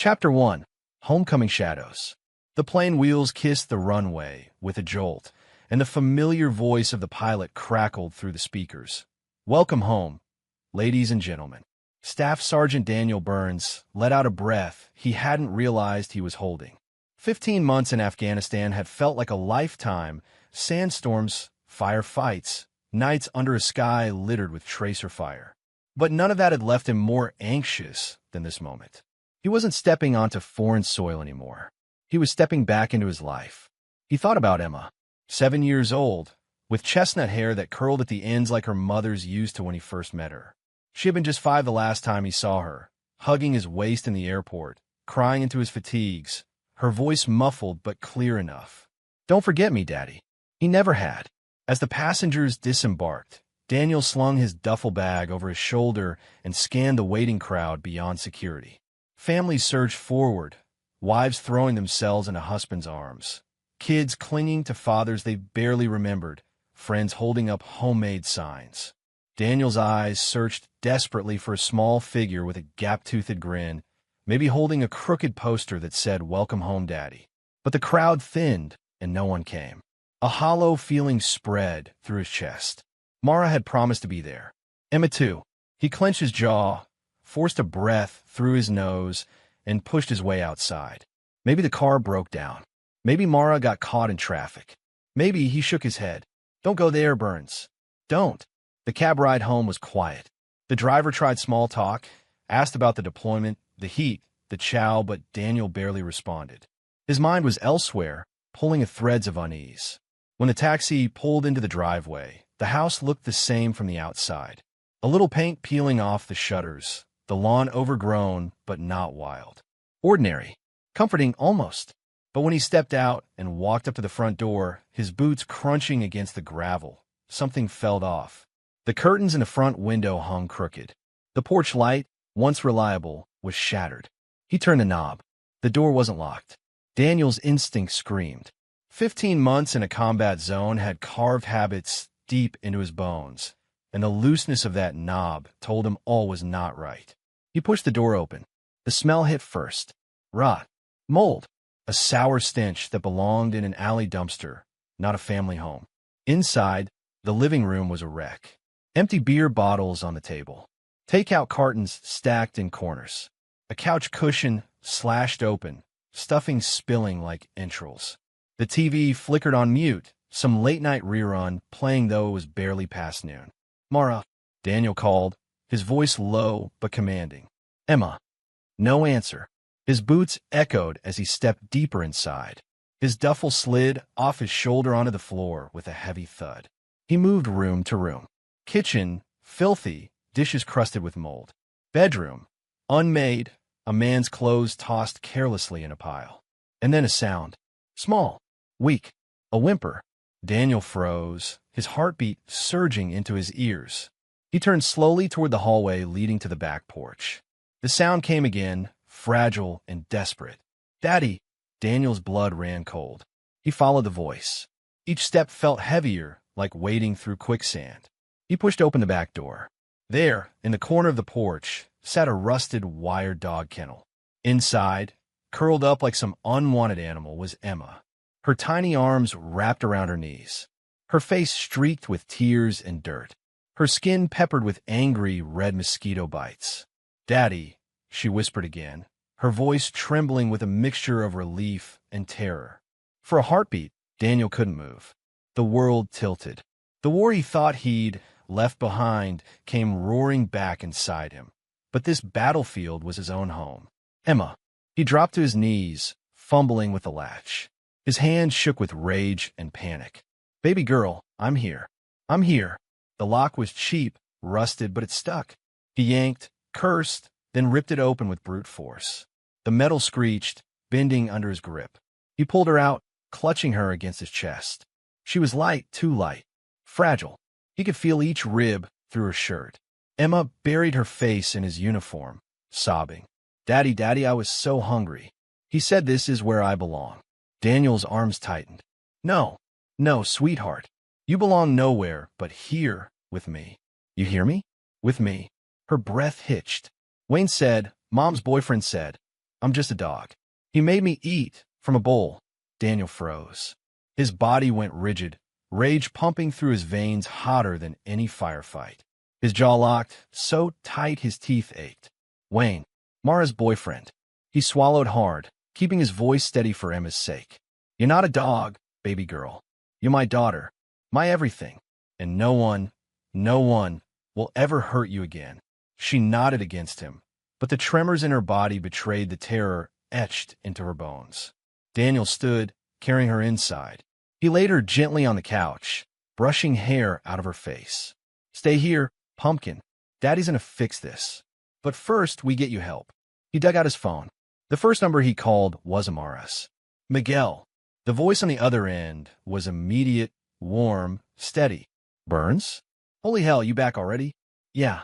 Chapter 1. Homecoming Shadows. The plane wheels kissed the runway with a jolt, and the familiar voice of the pilot crackled through the speakers. "Welcome home, ladies and gentlemen." Staff Sergeant Daniel Burns let out a breath he hadn't realized he was holding. 15 months in Afghanistan had felt like a lifetime. Sandstorms, firefights, nights under a sky littered with tracer fire. But none of that had left him more anxious than this moment. He wasn't stepping onto foreign soil anymore. He was stepping back into his life. He thought about Emma, 7 years old, with chestnut hair that curled at the ends like her mother's used to when he first met her. She had been just 5 the last time he saw her, hugging his waist in the airport, crying into his fatigues, her voice muffled but clear enough. "Don't forget me, Daddy." He never had. As the passengers disembarked, Daniel slung his duffel bag over his shoulder and scanned the waiting crowd beyond security. Families surged forward, wives throwing themselves into husbands' arms, kids clinging to fathers they barely remembered, friends holding up homemade signs. Daniel's eyes searched desperately for a small figure with a gap-toothed grin, maybe holding a crooked poster that said, "Welcome home, Daddy." But the crowd thinned, and no one came. A hollow feeling spread through his chest. Mara had promised to be there. Emma too. He clenched his jaw, forced a breath through his nose, and pushed his way outside. Maybe the car broke down. Maybe Mara got caught in traffic. Maybe he shook his head. "Don't go there, Burns. Don't." The cab ride home was quiet. The driver tried small talk, asked about the deployment, the heat, the chow, but Daniel barely responded. His mind was elsewhere, pulling at threads of unease. When the taxi pulled into the driveway, the house looked the same from the outside. A little paint peeling off the shutters, the lawn overgrown but not wild. Ordinary, comforting almost. But when he stepped out and walked up to the front door, his boots crunching against the gravel, something fell off. The curtains in the front window hung crooked. The porch light, once reliable, was shattered. He turned the knob. The door wasn't locked. Daniel's instinct screamed. 15 months in a combat zone had carved habits deep into his bones, and the looseness of that knob told him all was not right. He pushed the door open. The smell hit first. Rot. Mold. A sour stench that belonged in an alley dumpster, not a family home. Inside, the living room was a wreck. Empty beer bottles on the table. Takeout cartons stacked in corners. A couch cushion slashed open, stuffing spilling like entrails. The TV flickered on mute, some late-night rerun playing though it was barely past noon. "Mara," Daniel called, his voice low but commanding. "Emma." No answer. His boots echoed as he stepped deeper inside. His duffel slid off his shoulder onto the floor with a heavy thud. He moved room to room. Kitchen, filthy, dishes crusted with mold. Bedroom, unmade, a man's clothes tossed carelessly in a pile. And then a sound. Small, weak, a whimper. Daniel froze, his heartbeat surging into his ears. He turned slowly toward the hallway leading to the back porch. The sound came again, fragile and desperate. "Daddy!" Daniel's blood ran cold. He followed the voice. Each step felt heavier, like wading through quicksand. He pushed open the back door. There, in the corner of the porch, sat a rusted, wired dog kennel. Inside, curled up like some unwanted animal, was Emma, her tiny arms wrapped around her knees, her face streaked with tears and dirt, her skin peppered with angry red mosquito bites. "Daddy," she whispered again, her voice trembling with a mixture of relief and terror. For a heartbeat, Daniel couldn't move. The world tilted. The war he thought he'd left behind came roaring back inside him. But this battlefield was his own home. "Emma." He dropped to his knees, fumbling with the latch. His hands shook with rage and panic. "Baby girl, I'm here. I'm here." The lock was cheap, rusted, but it stuck. He yanked, cursed, then ripped it open with brute force. The metal screeched, bending under his grip. He pulled her out, clutching her against his chest. She was light, too light. Fragile. He could feel each rib through her shirt. Emma buried her face in his uniform, sobbing. "Daddy, Daddy, I was so hungry." He said, "This is where I belong." Daniel's arms tightened. "No, no, sweetheart. You belong nowhere but here with me. You hear me? With me." Her breath hitched. "Wayne said, Mom's boyfriend said, I'm just a dog. He made me eat from a bowl. Daniel froze. His body went rigid, rage pumping through his veins hotter than any firefight. His jaw locked, so tight his teeth ached. Wayne, Mara's boyfriend. He swallowed hard, keeping his voice steady for Emma's sake. You're not a dog, baby girl. You're my daughter, my everything. And no one will ever hurt you again. She nodded against him, but the tremors in her body betrayed the terror etched into her bones. Daniel stood, carrying her inside. He laid her gently on the couch, brushing hair out of her face. Stay here, pumpkin. Daddy's gonna fix this. But first, we get you help. He dug out his phone. The first number he called was Amara's. Miguel. The voice on the other end was immediate, warm, steady. Burns? Holy hell, you back already? Yeah.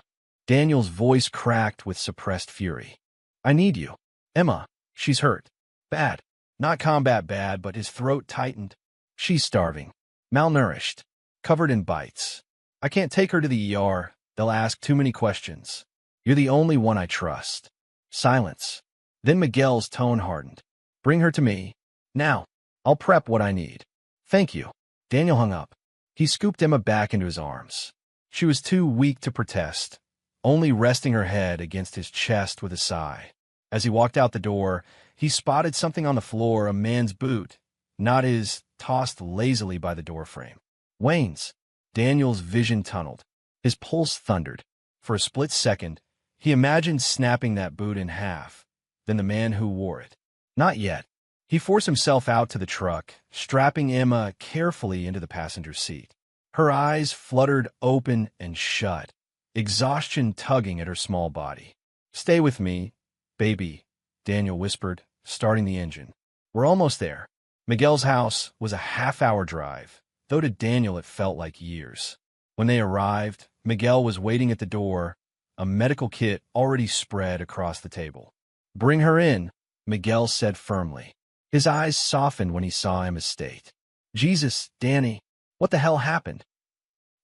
Daniel's voice cracked with suppressed fury. I need you. Emma, she's hurt. Bad. Not combat bad, but his throat tightened. She's starving. Malnourished. Covered in bites. I can't take her to the ER. They'll ask too many questions. You're the only one I trust. Silence. Then Miguel's tone hardened. Bring her to me. Now. I'll prep what I need. Thank you. Daniel hung up. He scooped Emma back into his arms. She was too weak to protest, only resting her head against his chest with a sigh. As he walked out the door, he spotted something on the floor, a man's boot, not his, tossed lazily by the doorframe. Wayne's. Daniel's vision tunneled. His pulse thundered. For a split second, he imagined snapping that boot in half, then the man who wore it. Not yet. He forced himself out to the truck, strapping Emma carefully into the passenger seat. Her eyes fluttered open and shut, exhaustion tugging at her small body. Stay with me, baby, Daniel whispered, starting the engine. We're almost there. Miguel's house was a half-hour drive, though to Daniel it felt like years. When they arrived, Miguel was waiting at the door, a medical kit already spread across the table. Bring her in, Miguel said firmly. His eyes softened when he saw Emma's state. Jesus, Danny, what the hell happened?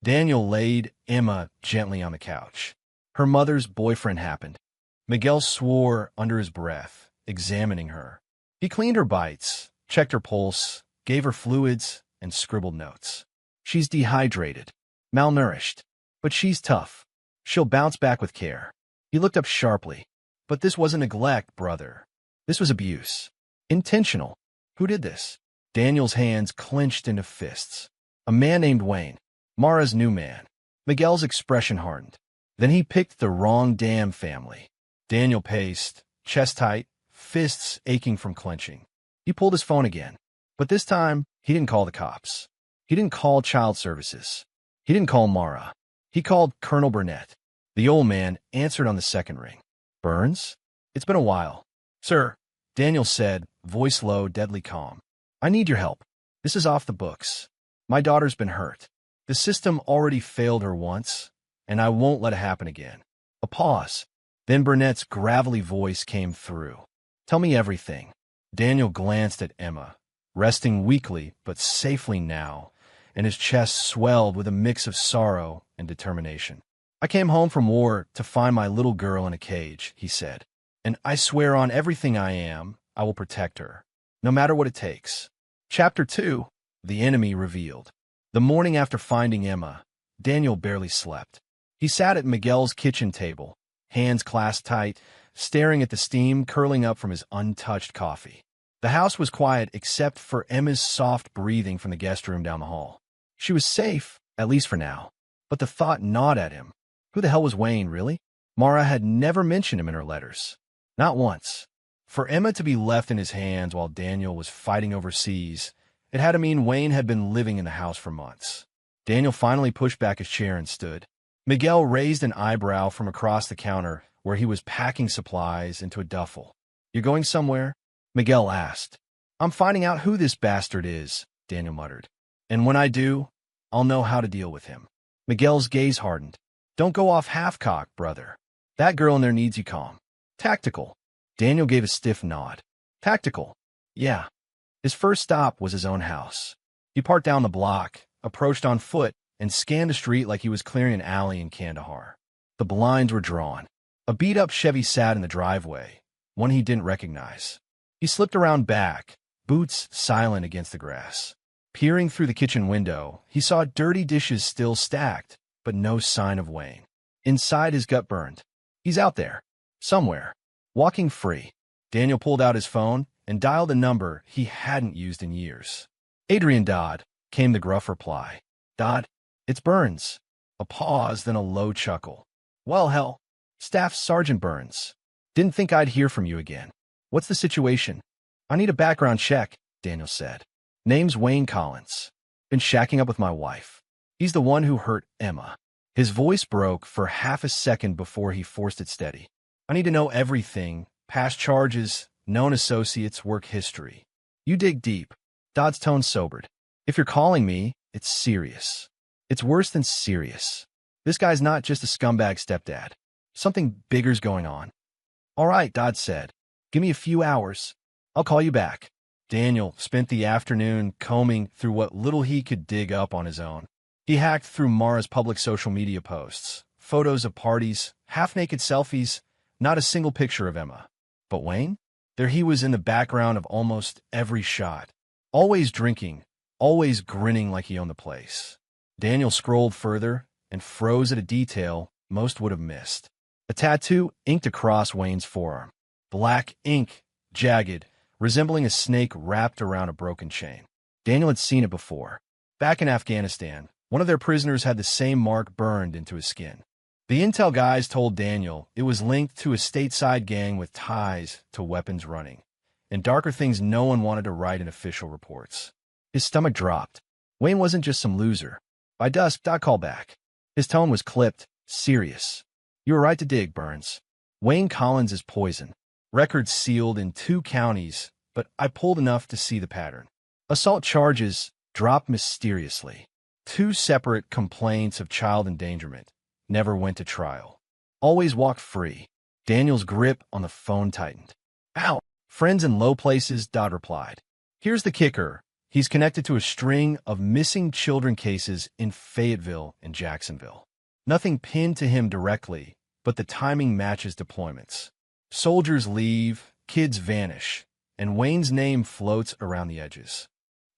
Daniel laid Emma gently on the couch. Her mother's boyfriend happened. Miguel swore under his breath, examining her. He cleaned her bites, checked her pulse, gave her fluids, and scribbled notes. She's dehydrated, malnourished, but she's tough. She'll bounce back with care. He looked up sharply. But this wasn't neglect, brother. This was abuse. Intentional. Who did this? Daniel's hands clenched into fists. A man named Wayne. Mara's new man. Miguel's expression hardened. Then he picked the wrong damn family. Daniel paced, chest tight, fists aching from clenching. He pulled his phone again. But this time, he didn't call the cops. He didn't call child services. He didn't call Mara. He called Colonel Burnett. The old man answered on the second ring. Burns? It's been a while. Sir, Daniel said, voice low, deadly calm. I need your help. This is off the books. My daughter's been hurt. The system already failed her once, and I won't let it happen again. A pause. Then Burnett's gravelly voice came through. Tell me everything. Daniel glanced at Emma, resting weakly but safely now, and his chest swelled with a mix of sorrow and determination. I came home from war to find my little girl in a cage, he said. And I swear on everything I am, I will protect her, no matter what it takes. Chapter 2. The Enemy Revealed. The morning after finding Emma, Daniel barely slept. He sat at Miguel's kitchen table, hands clasped tight, staring at the steam curling up from his untouched coffee. The house was quiet except for Emma's soft breathing from the guest room down the hall. She was safe, at least for now. But the thought gnawed at him. Who the hell was Wayne, really? Mara had never mentioned him in her letters. Not once. For Emma to be left in his hands while Daniel was fighting overseas, it had to mean Wayne had been living in the house for months. Daniel finally pushed back his chair and stood. Miguel raised an eyebrow from across the counter where he was packing supplies into a duffel. You going somewhere? Miguel asked. I'm finding out who this bastard is, Daniel muttered. And when I do, I'll know how to deal with him. Miguel's gaze hardened. Don't go off half-cocked, brother. That girl in there needs you calm. Tactical. Daniel gave a stiff nod. Tactical. Yeah. His first stop was his own house. He parked down the block, approached on foot, and scanned the street like he was clearing an alley in Kandahar. The blinds were drawn. A beat-up Chevy sat in the driveway, one he didn't recognize. He slipped around back, boots silent against the grass. Peering through the kitchen window, he saw dirty dishes still stacked, but no sign of Wayne. Inside, his gut burned. He's out there, somewhere, walking free. Daniel pulled out his phone and dialed a number he hadn't used in years. "Adrian Dodd," came the gruff reply. "Dodd, it's Burns." A pause, then a low chuckle. "Well, hell, Staff Sergeant Burns. Didn't think I'd hear from you again. What's the situation?" "I need a background check," Daniel said. "Name's Wayne Collins. Been shacking up with my wife. He's the one who hurt Emma." His voice broke for half a second before he forced it steady. "I need to know everything. Past charges, known associates, work history." "You dig deep." Dodd's tone sobered. "If you're calling me, it's serious. It's worse than serious. This guy's not just a scumbag stepdad. Something bigger's going on." "All right," Dodd said. "Give me a few hours. I'll call you back." Daniel spent the afternoon combing through what little he could dig up on his own. He hacked through Mara's public social media posts, photos of parties, half-naked selfies, not a single picture of Emma. But Wayne? There he was in the background of almost every shot. Always drinking, always grinning like he owned the place. Daniel scrolled further and froze at a detail most would have missed. A tattoo inked across Wayne's forearm. Black ink, jagged, resembling a snake wrapped around a broken chain. Daniel had seen it before. Back in Afghanistan, one of their prisoners had the same mark burned into his skin. The intel guys told Daniel it was linked to a stateside gang with ties to weapons running, and darker things no one wanted to write in official reports. His stomach dropped. Wayne wasn't just some loser. By dusk, Doc called back. His tone was clipped, serious. "You were right to dig, Burns. Wayne Collins is poison. Records sealed in 2 counties, but I pulled enough to see the pattern. Assault charges dropped mysteriously. 2 separate complaints of child endangerment. Never went to trial. Always walked free." Daniel's grip on the phone tightened. "Ow! Friends in low places," Dodd replied. "Here's the kicker. He's connected to a string of missing children cases in Fayetteville and Jacksonville. Nothing pinned to him directly, but the timing matches deployments. Soldiers leave, kids vanish, and Wayne's name floats around the edges."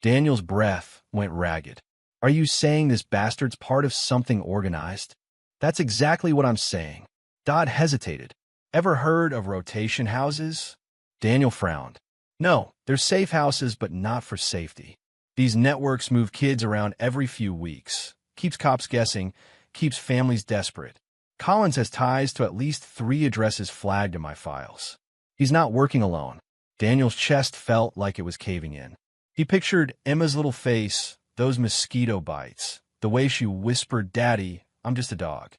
Daniel's breath went ragged. "Are you saying this bastard's part of something organized?" "That's exactly what I'm saying." Dodd hesitated. "Ever heard of rotation houses?" Daniel frowned. "No, they're safe houses, but not for safety. These networks move kids around every few weeks. Keeps cops guessing, keeps families desperate. Collins has ties to at least 3 addresses flagged in my files. He's not working alone." Daniel's chest felt like it was caving in. He pictured Emma's little face, those mosquito bites, the way she whispered, "Daddy, I'm just a dog."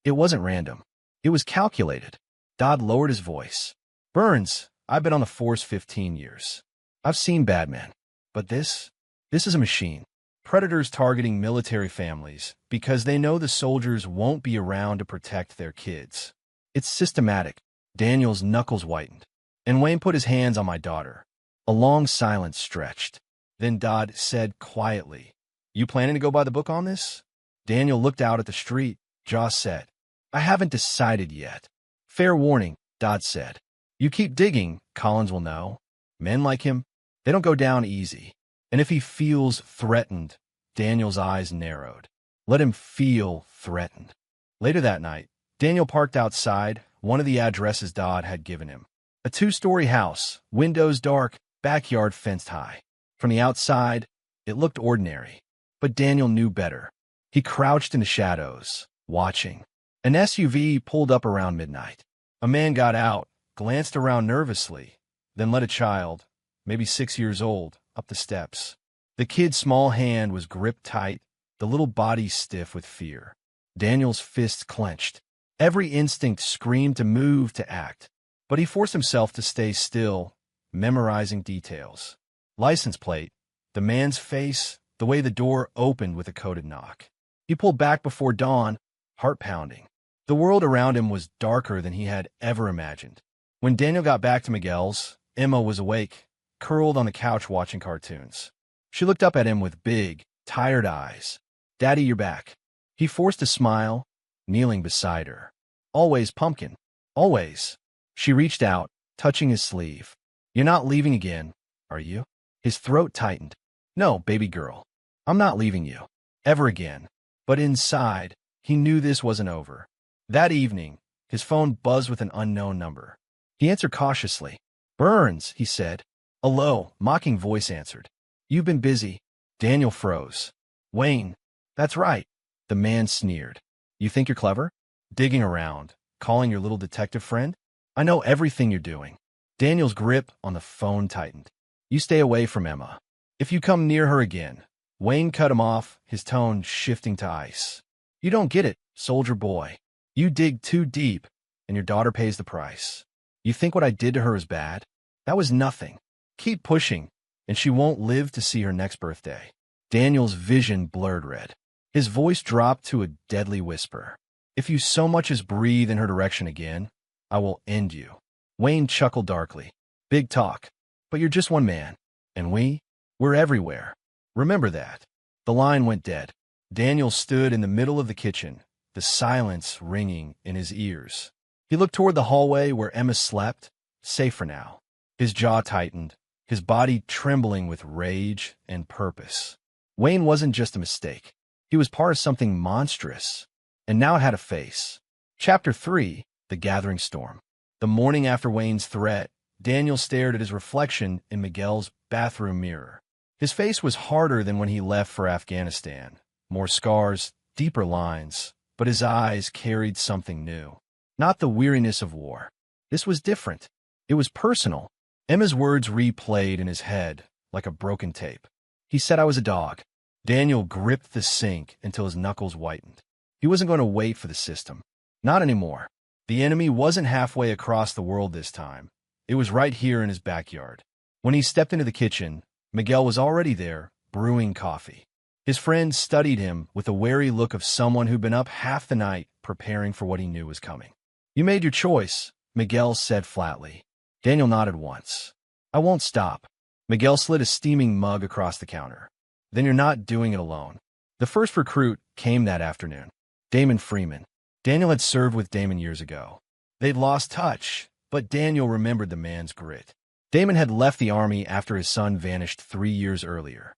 It wasn't random. It was calculated. Dodd lowered his voice. "Burns, I've been on the force 15 years. I've seen bad men. But this is a machine. Predators targeting military families because they know the soldiers won't be around to protect their kids. It's systematic." Daniel's knuckles whitened. "And Wayne put his hands on my daughter." A long silence stretched. Then Dodd said quietly, "You planning to go by the book on this?" Daniel looked out at the street, jaw set. "I haven't decided yet." "Fair warning," Dodd said. "You keep digging, Collins will know. Men like him, they don't go down easy. And if he feels threatened," Daniel's eyes narrowed. "Let him feel threatened." Later that night, Daniel parked outside one of the addresses Dodd had given him. A 2-story house, windows dark, backyard fenced high. From the outside, it looked ordinary. But Daniel knew better. He crouched in the shadows, watching. An SUV pulled up around midnight. A man got out, glanced around nervously, then led a child, maybe 6 years old, up the steps. The kid's small hand was gripped tight, the little body stiff with fear. Daniel's fists clenched. Every instinct screamed to move, to act. But he forced himself to stay still, memorizing details. License plate, the man's face, the way the door opened with a coded knock. He pulled back before dawn, heart pounding. The world around him was darker than he had ever imagined. When Daniel got back to Miguel's, Emma was awake, curled on the couch watching cartoons. She looked up at him with big, tired eyes. "Daddy, you're back." He forced a smile, kneeling beside her. "Always, pumpkin. Always." She reached out, touching his sleeve. You're not leaving again, are you? His throat tightened. No, baby girl. I'm not leaving you. Ever again. But inside, he knew this wasn't over. That evening, his phone buzzed with an unknown number. He answered cautiously. Burns, he said. A low, mocking voice answered. You've been busy. Daniel froze. Wayne. That's right. The man sneered. You think you're clever? Digging around, calling your little detective friend? I know everything you're doing. Daniel's grip on the phone tightened. You stay away from Emma. If you come near her again. Wayne cut him off, his tone shifting to ice. You don't get it, soldier boy. You dig too deep, and your daughter pays the price. You think what I did to her is bad? That was nothing. Keep pushing, and she won't live to see her next birthday. Daniel's vision blurred red. His voice dropped to a deadly whisper. If you so much as breathe in her direction again, I will end you. Wayne chuckled darkly. Big talk. But you're just one man. And we're everywhere. Remember that. The line went dead. Daniel stood in the middle of the kitchen, the silence ringing in his ears. He looked toward the hallway where Emma slept, safe for now. His jaw tightened, his body trembling with rage and purpose. Wayne wasn't just a mistake. He was part of something monstrous, and now it had a face. Chapter 3, The Gathering Storm. The morning after Wayne's threat, Daniel stared at his reflection in Miguel's bathroom mirror. His face was harder than when he left for Afghanistan. More scars, deeper lines, but his eyes carried something new. Not the weariness of war. This was different. It was personal. Emma's words replayed in his head like a broken tape. He said I was a dog. Daniel gripped the sink until his knuckles whitened. He wasn't going to wait for the system. Not anymore. The enemy wasn't halfway across the world this time. It was right here in his backyard. When he stepped into the kitchen, Miguel was already there, brewing coffee. His friend studied him with a wary look of someone who'd been up half the night preparing for what he knew was coming. You made your choice, Miguel said flatly. Daniel nodded once. I won't stop. Miguel slid a steaming mug across the counter. Then you're not doing it alone. The first recruit came that afternoon. Damon Freeman. Daniel had served with Damon years ago. They'd lost touch, but Daniel remembered the man's grit. Damon had left the army after his son vanished 3 years earlier.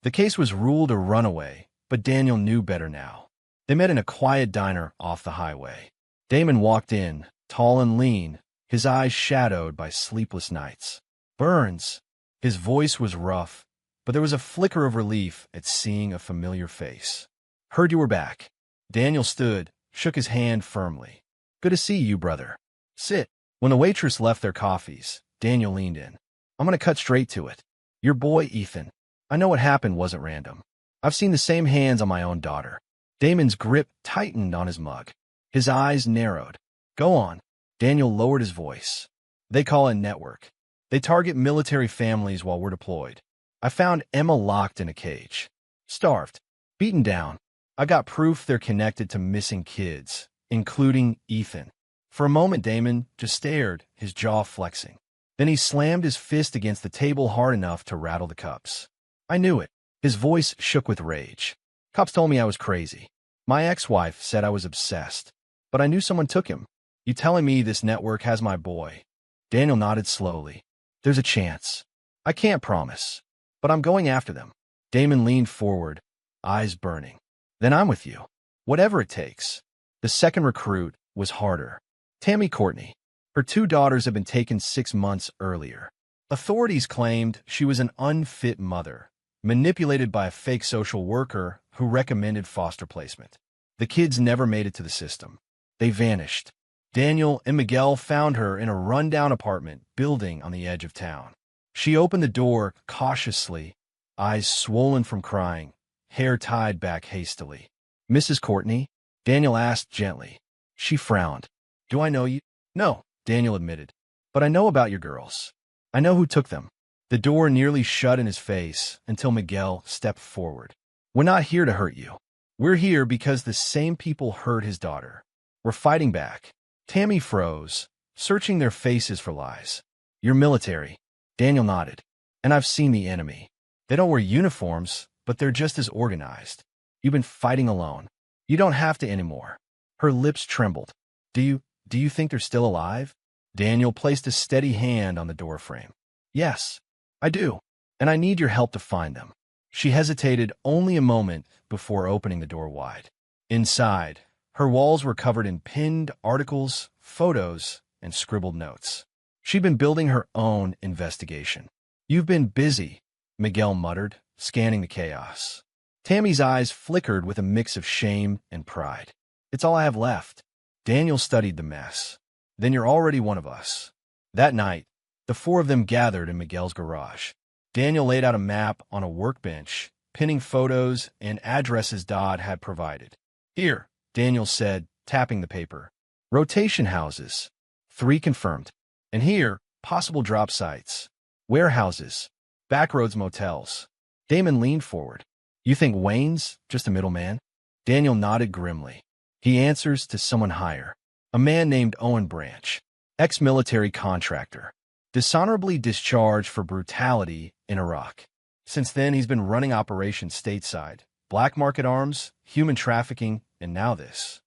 The case was ruled a runaway, but Daniel knew better now. They met in a quiet diner off the highway. Damon walked in, tall and lean, his eyes shadowed by sleepless nights. Burns. His voice was rough, but there was a flicker of relief at seeing a familiar face. Heard you were back. Daniel stood, shook his hand firmly. Good to see you, brother. Sit. When the waitress left their coffees, Daniel leaned in. I'm going to cut straight to it. Your boy, Ethan. I know what happened wasn't random. I've seen the same hands on my own daughter. Damon's grip tightened on his mug. His eyes narrowed. Go on. Daniel lowered his voice. They call it network. They target military families while we're deployed. I found Emma locked in a cage. Starved. Beaten down. I got proof they're connected to missing kids, including Ethan. For a moment, Damon just stared, his jaw flexing. Then he slammed his fist against the table hard enough to rattle the cups. I knew it. His voice shook with rage. Cops told me I was crazy. My ex-wife said I was obsessed. But I knew someone took him. You telling me this network has my boy? Daniel nodded slowly. There's a chance. I can't promise. But I'm going after them. Damon leaned forward, eyes burning. Then I'm with you. Whatever it takes. The second recruit was harder. Tammy Courtney. Her 2 daughters had been taken 6 months earlier. Authorities claimed she was an unfit mother, manipulated by a fake social worker who recommended foster placement. The kids never made it to the system. They vanished. Daniel and Miguel found her in a rundown apartment building on the edge of town. She opened the door cautiously, eyes swollen from crying, hair tied back hastily. Mrs. Courtney? Daniel asked gently. She frowned. Do I know you? No, Daniel admitted. But I know about your girls. I know who took them. The door nearly shut in his face until Miguel stepped forward. We're not here to hurt you. We're here because the same people hurt his daughter. We're fighting back. Tammy froze, searching their faces for lies. You're military. Daniel nodded. And I've seen the enemy. They don't wear uniforms, but they're just as organized. You've been fighting alone. You don't have to anymore. Her lips trembled. Do you think they're still alive? Daniel placed a steady hand on the doorframe. Yes, I do, and I need your help to find them. She hesitated only a moment before opening the door wide. Inside, her walls were covered in pinned articles, photos, and scribbled notes. She'd been building her own investigation. You've been busy, Miguel muttered, scanning the chaos. Tammy's eyes flickered with a mix of shame and pride. It's all I have left. Daniel studied the mess. Then you're already one of us. That night, the four of them gathered in Miguel's garage. Daniel laid out a map on a workbench, pinning photos and addresses Dodd had provided. Here, Daniel said, tapping the paper. Rotation houses. 3 confirmed. And here, possible drop sites. Warehouses. Backroads motels. Damon leaned forward. You think Wayne's just a middleman? Daniel nodded grimly. He answers to someone higher. A man named Owen Branch, ex-military contractor, dishonorably discharged for brutality in Iraq. Since then, he's been running operations stateside, black market arms, human trafficking, and now this.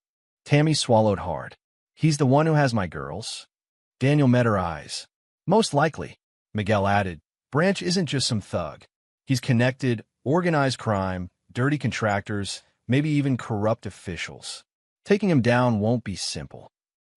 Tammy swallowed hard. He's the one who has my girls? Daniel met her eyes. Most likely, Miguel added. Branch isn't just some thug. He's connected, organized crime, dirty contractors, maybe even corrupt officials. Taking him down won't be simple.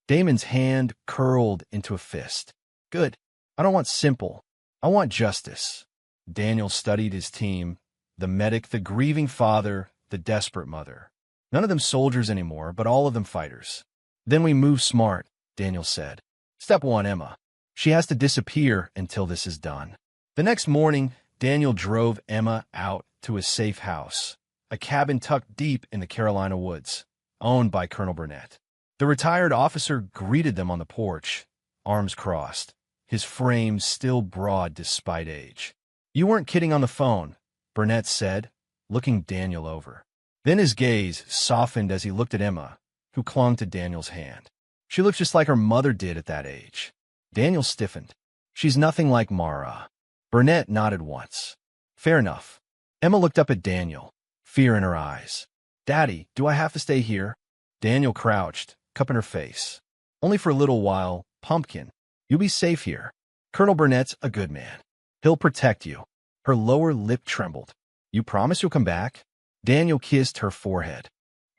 Damon's hand curled into a fist. Good. I don't want simple. I want justice. Daniel studied his team, the medic, the grieving father, the desperate mother. None of them soldiers anymore, but all of them fighters. Then we move smart, Daniel said. Step 1, Emma. She has to disappear until this is done. The next morning, Daniel drove Emma out to a safe house, a cabin tucked deep in the Carolina woods, owned by Colonel Burnett. The retired officer greeted them on the porch, arms crossed, his frame still broad despite age. You weren't kidding on the phone, Burnett said, looking Daniel over. Then his gaze softened as he looked at Emma, who clung to Daniel's hand. She looks just like her mother did at that age. Daniel stiffened. She's nothing like Mara. Burnett nodded once. Fair enough. Emma looked up at Daniel, fear in her eyes. Daddy, do I have to stay here? Daniel crouched, cupping her face. Only for a little while, Pumpkin. You'll be safe here. Colonel Burnett's a good man. He'll protect you. Her lower lip trembled. You promise you'll come back? Daniel kissed her forehead.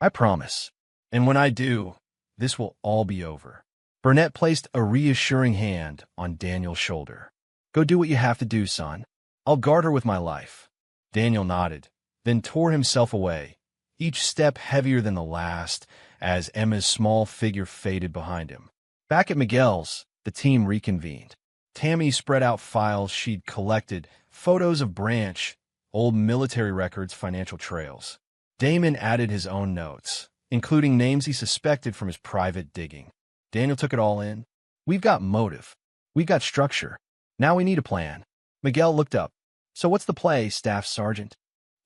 I promise. And when I do, this will all be over. Burnett placed a reassuring hand on Daniel's shoulder. Go do what you have to do, son. I'll guard her with my life. Daniel nodded, then tore himself away, each step heavier than the last, as Emma's small figure faded behind him. Back at Miguel's, the team reconvened. Tammy spread out files she'd collected, photos of Branch, old military records, financial trails. Damon added his own notes, including names he suspected from his private digging. Daniel took it all in. We've got motive. We've got structure. Now we need a plan. Miguel looked up. So what's the play, Staff Sergeant?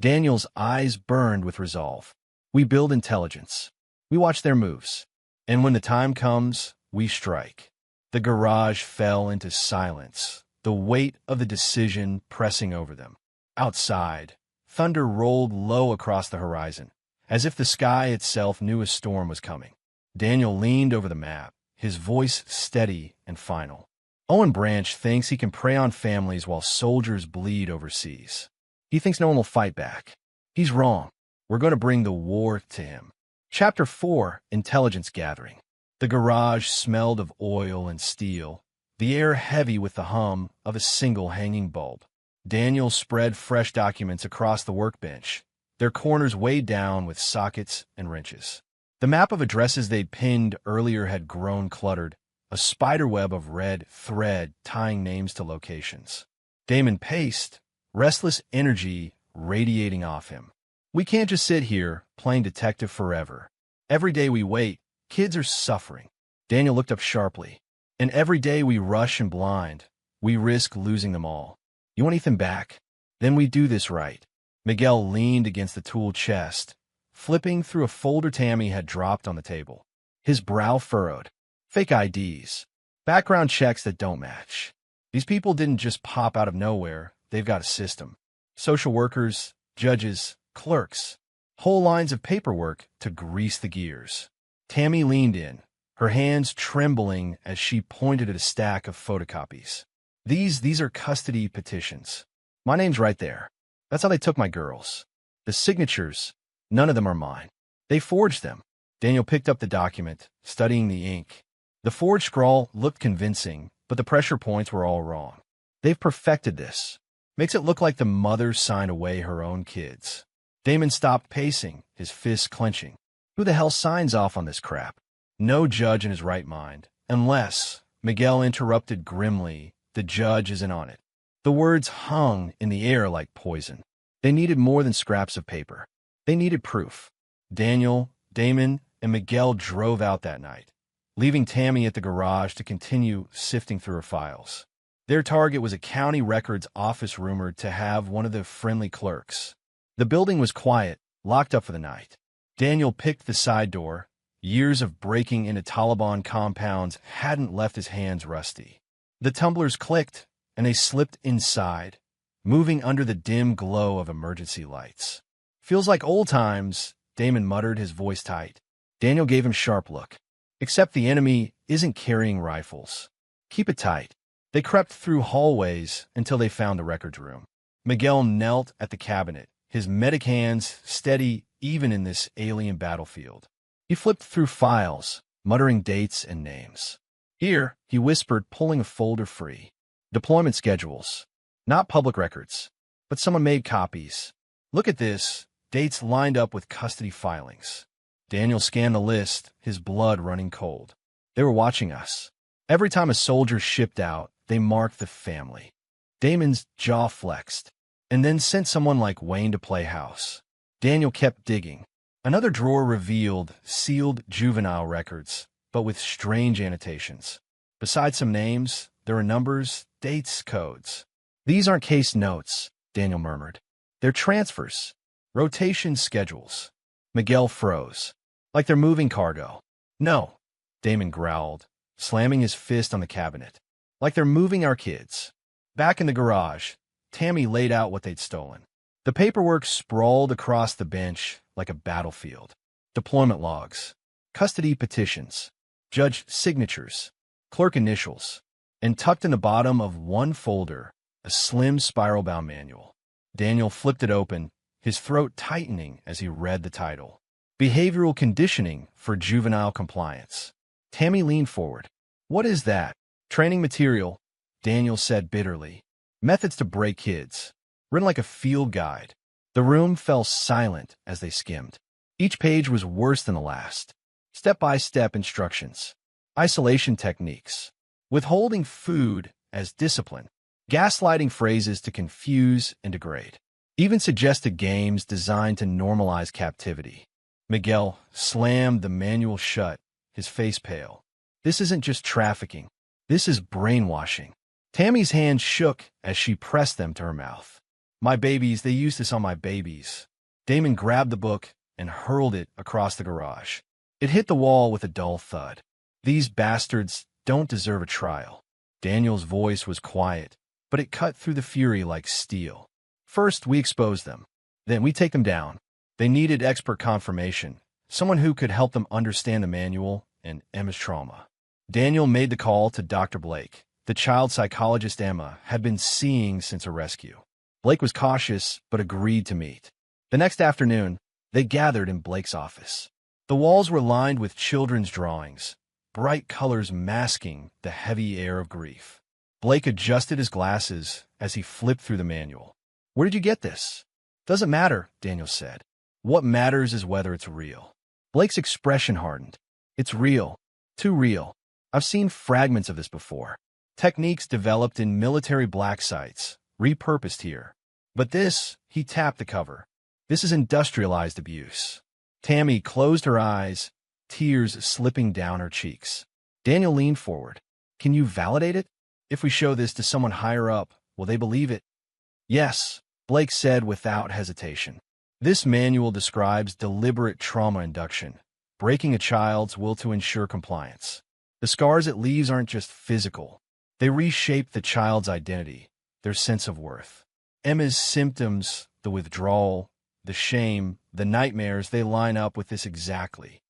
Daniel's eyes burned with resolve. We build intelligence. We watch their moves. And when the time comes, we strike. The garage fell into silence, the weight of the decision pressing over them. Outside, thunder rolled low across the horizon, as if the sky itself knew a storm was coming. Daniel leaned over the map, his voice steady and final. Owen Branch thinks he can prey on families while soldiers bleed overseas. He thinks no one will fight back. He's wrong. We're going to bring the war to him. Chapter 4, Intelligence Gathering. The garage smelled of oil and steel, the air heavy with the hum of a single hanging bulb. Daniel spread fresh documents across the workbench, their corners weighed down with sockets and wrenches. The map of addresses they'd pinned earlier had grown cluttered, a spiderweb of red thread tying names to locations. Damon paced, restless energy radiating off him. We can't just sit here, playing detective forever. Every day we wait, kids are suffering. Daniel looked up sharply. And every day we rush and blind, we risk losing them all. You want Ethan back? Then we do this right. Miguel leaned against the tool chest, flipping through a folder Tammy had dropped on the table. His brow furrowed. Fake IDs. Background checks that don't match. These people didn't just pop out of nowhere. They've got a system. Social workers, judges, clerks. Whole lines of paperwork to grease the gears. Tammy leaned in, her hands trembling as she pointed at a stack of photocopies. These are custody petitions. My name's right there. That's how they took my girls. The signatures, none of them are mine. They forged them. Daniel picked up the document, studying the ink. The forged scrawl looked convincing, but the pressure points were all wrong. They've perfected this. Makes it look like the mother signed away her own kids. Damon stopped pacing, his fists clenching. Who the hell signs off on this crap? No judge in his right mind. Unless, Miguel interrupted grimly, the judge isn't on it. The words hung in the air like poison. They needed more than scraps of paper. They needed proof. Daniel, Damon, and Miguel drove out that night, leaving Tammy at the garage to continue sifting through her files. Their target was a county records office rumored to have one of the friendly clerks. The building was quiet, locked up for the night. Daniel picked the side door. Years of breaking into Taliban compounds hadn't left his hands rusty. The tumblers clicked, and they slipped inside, moving under the dim glow of emergency lights. Feels like old times, Damon muttered, his voice tight. Daniel gave him a sharp look. Except the enemy isn't carrying rifles. Keep it tight. They crept through hallways until they found the records room. Miguel knelt at the cabinet, his medic hands steady even in this alien battlefield. He flipped through files, muttering dates and names. Here, he whispered, pulling a folder free. Deployment schedules. Not public records, but someone made copies. Look at this. Dates lined up with custody filings. Daniel scanned the list, his blood running cold. They were watching us. Every time a soldier shipped out, they marked the family. Damon's jaw flexed, and then sent someone like Wayne to play house. Daniel kept digging. Another drawer revealed sealed juvenile records, but with strange annotations. Besides some names, there were numbers, dates, codes. These aren't case notes, Daniel murmured. They're transfers. Rotation schedules. Miguel froze. Like they're moving cargo. No, Damon growled, slamming his fist on the cabinet. Like they're moving our kids. Back in the garage, Tammy laid out what they'd stolen. The paperwork sprawled across the bench like a battlefield. Deployment logs, custody petitions, judge signatures, clerk initials, and tucked in the bottom of one folder, a slim spiral-bound manual. Daniel flipped it open, his throat tightening as he read the title. Behavioral Conditioning for Juvenile Compliance. Tammy leaned forward. What is that? Training material, Daniel said bitterly. Methods to break kids. Written like a field guide. The room fell silent as they skimmed. Each page was worse than the last. Step-by-step instructions. Isolation techniques. Withholding food as discipline. Gaslighting phrases to confuse and degrade. Even suggested games designed to normalize captivity. Miguel slammed the manual shut, his face pale. This isn't just trafficking. This is brainwashing. Tammy's hand shook as she pressed them to her mouth. My babies, they used this on my babies. Damon grabbed the book and hurled it across the garage. It hit the wall with a dull thud. These bastards don't deserve a trial. Daniel's voice was quiet, but it cut through the fury like steel. First, we expose them. Then we take them down. They needed expert confirmation, someone who could help them understand the manual and Emma's trauma. Daniel made the call to Dr. Blake, the child psychologist Emma had been seeing since her rescue. Blake was cautious, but agreed to meet. The next afternoon, they gathered in Blake's office. The walls were lined with children's drawings, bright colors masking the heavy air of grief. Blake adjusted his glasses as he flipped through the manual. Where did you get this? Doesn't matter, Daniel said. What matters is whether it's real. Blake's expression hardened. It's real. Too real. I've seen fragments of this before. Techniques developed in military black sites, repurposed here. But this, he tapped the cover. This is industrialized abuse. Tammy closed her eyes, tears slipping down her cheeks. Daniel leaned forward. Can you validate it? If we show this to someone higher up, will they believe it? Yes, Blake said without hesitation. This manual describes deliberate trauma induction, breaking a child's will to ensure compliance. The scars it leaves aren't just physical. They reshape the child's identity, their sense of worth. Emma's symptoms, the withdrawal, the shame, the nightmares, they line up with this exactly.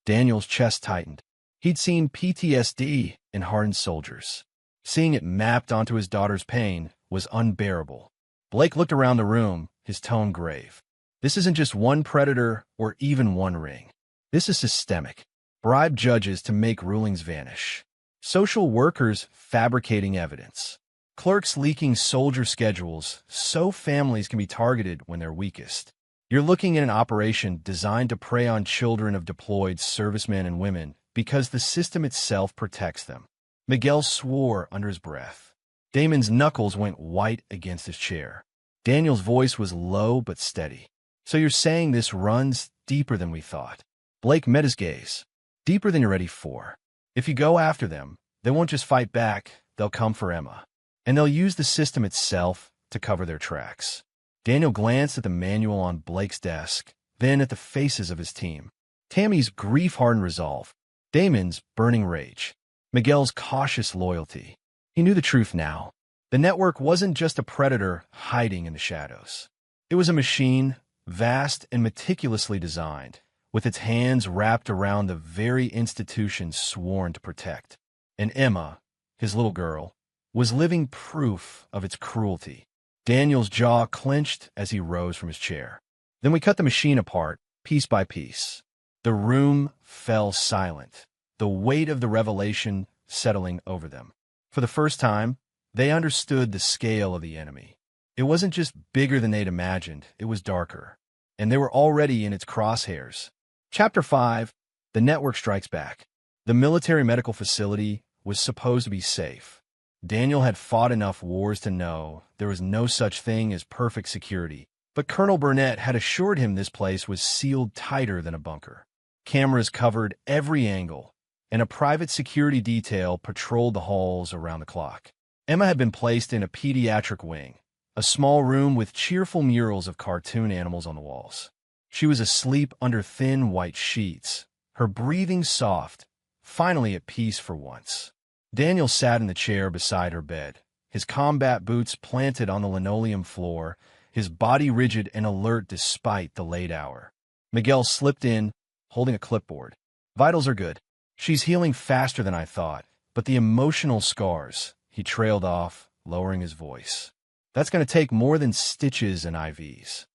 Daniel's chest tightened. He'd seen PTSD in hardened soldiers. Seeing it mapped onto his daughter's pain was unbearable. Blake looked around the room, his tone grave. This isn't just one predator or even one ring. This is systemic. Bribe judges to make rulings vanish. Social workers fabricating evidence. Clerks leaking soldier schedules so families can be targeted when they're weakest. You're looking at an operation designed to prey on children of deployed servicemen and women because the system itself protects them. Miguel swore under his breath. Damon's knuckles went white against his chair. Daniel's voice was low but steady. So you're saying this runs deeper than we thought? Blake met his gaze. Deeper than you're ready for. If you go after them, they won't just fight back, they'll come for Emma. And they'll use the system itself to cover their tracks. Daniel glanced at the manual on Blake's desk, then at the faces of his team. Tammy's grief-hardened resolve. Damon's burning rage. Miguel's cautious loyalty. He knew the truth now. The network wasn't just a predator hiding in the shadows. It was a machine, vast and meticulously designed, with its hands wrapped around the very institutions sworn to protect. And Emma, his little girl, was living proof of its cruelty. Daniel's jaw clenched as he rose from his chair. Then we cut the machine apart, piece by piece. The room fell silent, the weight of the revelation settling over them. For the first time, they understood the scale of the enemy. It wasn't just bigger than they'd imagined, it was darker. And they were already in its crosshairs. Chapter 5, The Network Strikes Back. The military medical facility was supposed to be safe. Daniel had fought enough wars to know there was no such thing as perfect security, but Colonel Burnett had assured him this place was sealed tighter than a bunker. Cameras covered every angle, and a private security detail patrolled the halls around the clock. Emma had been placed in a pediatric wing, a small room with cheerful murals of cartoon animals on the walls. She was asleep under thin white sheets, her breathing soft, finally at peace for once. Daniel sat in the chair beside her bed, his combat boots planted on the linoleum floor, his body rigid and alert despite the late hour. Miguel slipped in, holding a clipboard. Vitals are good. She's healing faster than I thought, but the emotional scars, he trailed off, lowering his voice. That's going to take more than stitches and IVs.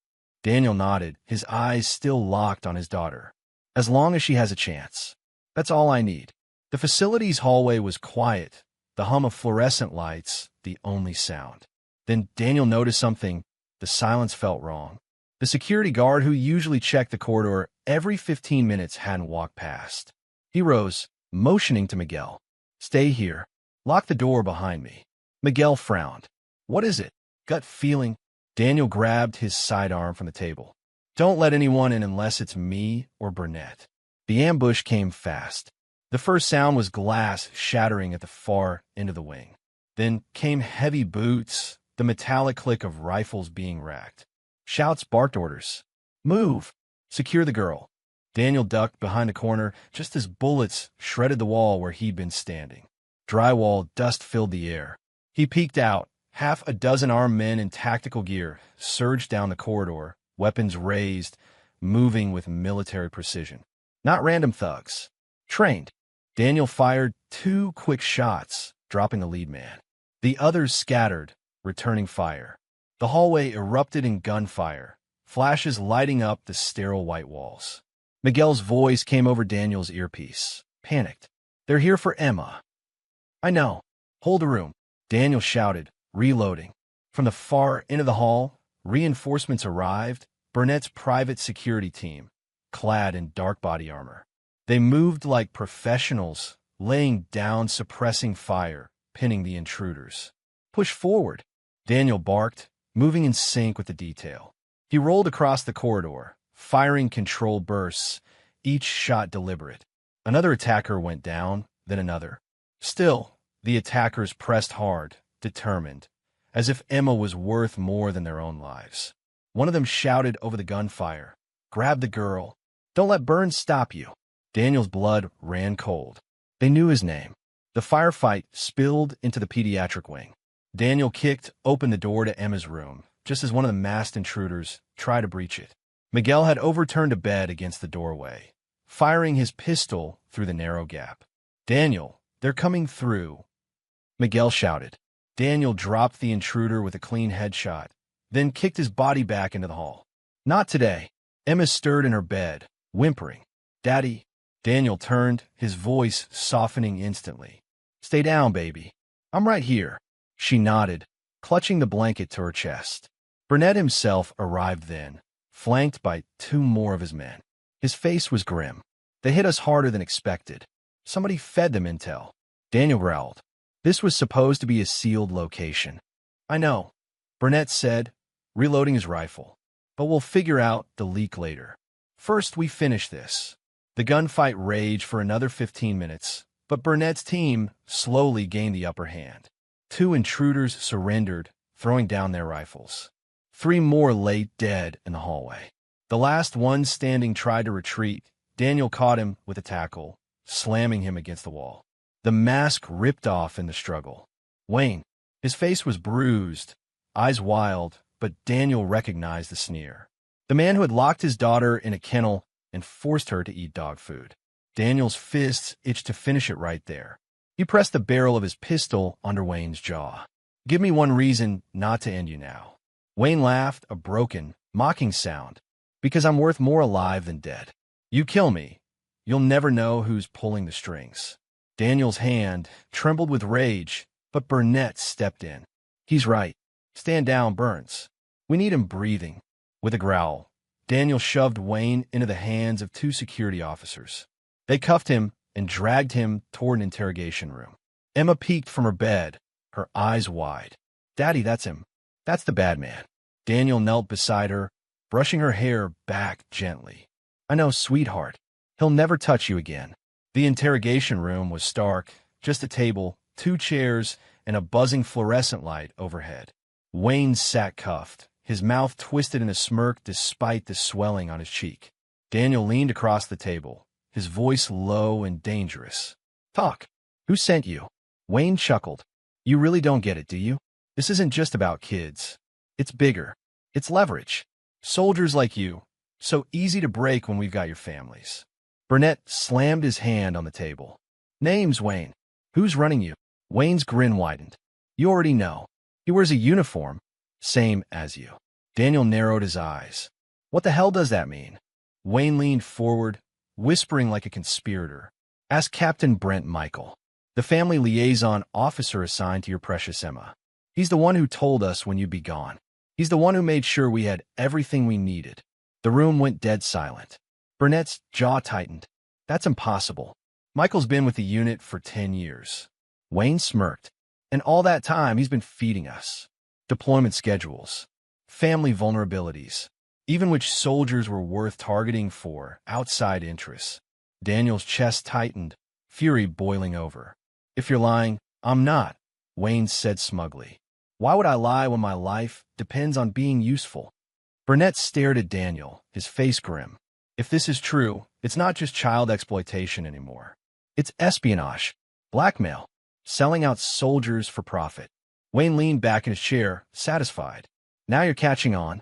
Daniel nodded, his eyes still locked on his daughter. As long as she has a chance. That's all I need. The facility's hallway was quiet, the hum of fluorescent lights, the only sound. Then Daniel noticed something. The silence felt wrong. The security guard who usually checked the corridor every 15 minutes hadn't walked past. He rose, motioning to Miguel. Stay here. Lock the door behind me. Miguel frowned. What is it? Gut feeling. Daniel grabbed his sidearm from the table. Don't let anyone in unless it's me or Burnett. The ambush came fast. The first sound was glass shattering at the far end of the wing. Then came heavy boots, the metallic click of rifles being racked. Shouts barked orders. Move! Secure the girl. Daniel ducked behind the corner just as bullets shredded the wall where he'd been standing. Drywall dust filled the air. He peeked out. Half a dozen armed men in tactical gear surged down the corridor, weapons raised, moving with military precision. Not random thugs. Trained. Daniel fired 2 quick shots, dropping the lead man. The others scattered, returning fire. The hallway erupted in gunfire, flashes lighting up the sterile white walls. Miguel's voice came over Daniel's earpiece. Panicked. They're here for Emma. I know. Hold the room. Daniel shouted, reloading. From the far end of the hall, reinforcements arrived, Burnett's private security team, clad in dark body armor. They moved like professionals, laying down suppressing fire, pinning the intruders. Push forward, Daniel barked, moving in sync with the detail. He rolled across the corridor, firing controlled bursts, each shot deliberate. Another attacker went down, then another. Still, the attackers pressed hard, determined, as if Emma was worth more than their own lives. One of them shouted over the gunfire, "Grab the girl. Don't let Burns stop you." Daniel's blood ran cold. They knew his name. The firefight spilled into the pediatric wing. Daniel kicked open the door to Emma's room, just as one of the masked intruders tried to breach it. Miguel had overturned a bed against the doorway, firing his pistol through the narrow gap. "Daniel, they're coming through," Miguel shouted. Daniel dropped the intruder with a clean headshot, then kicked his body back into the hall. "Not today." Emma stirred in her bed, whimpering. "Daddy." Daniel turned, his voice softening instantly. "Stay down, baby. I'm right here." She nodded, clutching the blanket to her chest. Burnett himself arrived then, flanked by two more of his men. His face was grim. "They hit us harder than expected. Somebody fed them intel." Daniel growled. "This was supposed to be a sealed location." "I know," Burnett said, reloading his rifle. "But we'll figure out the leak later. First, we finish this." The gunfight raged for another 15 minutes, but Burnett's team slowly gained the upper hand. 2 intruders surrendered, throwing down their rifles. 3 more lay dead in the hallway. The last one standing tried to retreat. Daniel caught him with a tackle, slamming him against the wall. The mask ripped off in the struggle. Wayne. His face was bruised, eyes wild, but Daniel recognized the sneer. The man who had locked his daughter in a kennel and forced her to eat dog food. Daniel's fists itched to finish it right there. He pressed the barrel of his pistol under Wayne's jaw. "Give me one reason not to end you now." Wayne laughed, a broken, mocking sound. "Because I'm worth more alive than dead. You kill me, you'll never know who's pulling the strings." Daniel's hand trembled with rage, but Burnett stepped in. "He's right. Stand down, Burns. We need him breathing." With a growl, Daniel shoved Wayne into the hands of 2 security officers. They cuffed him and dragged him toward an interrogation room. Emma peeked from her bed, her eyes wide. "Daddy, that's him. That's the bad man." Daniel knelt beside her, brushing her hair back gently. "I know, sweetheart. He'll never touch you again." The interrogation room was stark, just a table, 2 chairs, and a buzzing fluorescent light overhead. Wayne sat cuffed, his mouth twisted in a smirk despite the swelling on his cheek. Daniel leaned across the table, his voice low and dangerous. "Talk. Who sent you?" Wayne chuckled. "You really don't get it, do you? This isn't just about kids. It's bigger. It's leverage. Soldiers like you. So easy to break when we've got your families." Burnett slammed his hand on the table. "Name's Wayne. Who's running you?" Wayne's grin widened. "You already know. He wears a uniform, same as you." Daniel narrowed his eyes. "What the hell does that mean?" Wayne leaned forward, whispering like a conspirator. "Ask Captain Brent Michael, the family liaison officer assigned to your precious Emma. He's the one who told us when you'd be gone. He's the one who made sure we had everything we needed." The room went dead silent. Burnett's jaw tightened. "That's impossible. Michael's been with the unit for 10 years. Wayne smirked. "And all that time, he's been feeding us. Deployment schedules, family vulnerabilities, even which soldiers were worth targeting for outside interests." Daniel's chest tightened, fury boiling over. "If you're lying, I'm not," Wayne said smugly. "Why would I lie when my life depends on being useful?" Burnett stared at Daniel, his face grim. "If this is true, it's not just child exploitation anymore. It's espionage, blackmail, selling out soldiers for profit." Wayne leaned back in his chair, satisfied. "Now you're catching on."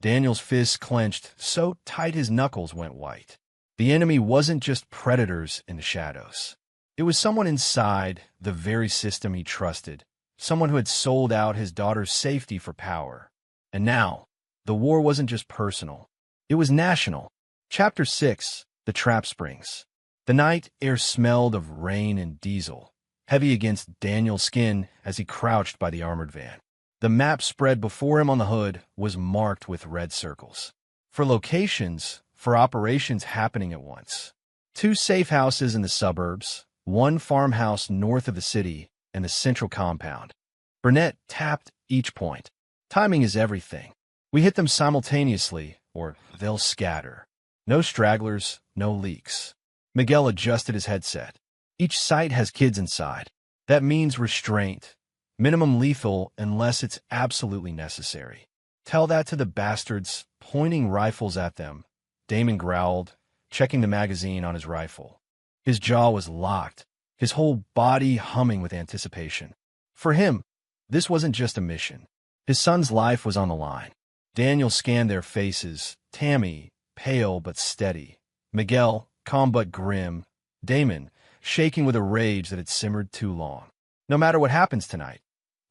Daniel's fists clenched so tight his knuckles went white. The enemy wasn't just predators in the shadows. It was someone inside the very system he trusted, someone who had sold out his daughter's safety for power. And now, the war wasn't just personal. It was national. Chapter 6, The Trap Springs. The night air smelled of rain and diesel, heavy against Daniel's skin as he crouched by the armored van. The map spread before him on the hood was marked with red circles. For locations, for operations happening at once. 2 safe houses in the suburbs, 1 farmhouse north of the city, and the central compound. Burnett tapped each point. "Timing is everything. We hit them simultaneously, or they'll scatter. No stragglers, no leaks." Miguel adjusted his headset. "Each site has kids inside. That means restraint. Minimum lethal unless it's absolutely necessary. Tell that to the bastards pointing rifles at them." Damon growled, checking the magazine on his rifle. His jaw was locked, his whole body humming with anticipation. For him, this wasn't just a mission. His son's life was on the line. Daniel scanned their faces, Tammy, pale but steady. Miguel, calm but grim. Damon, shaking with a rage that had simmered too long. No matter what happens tonight,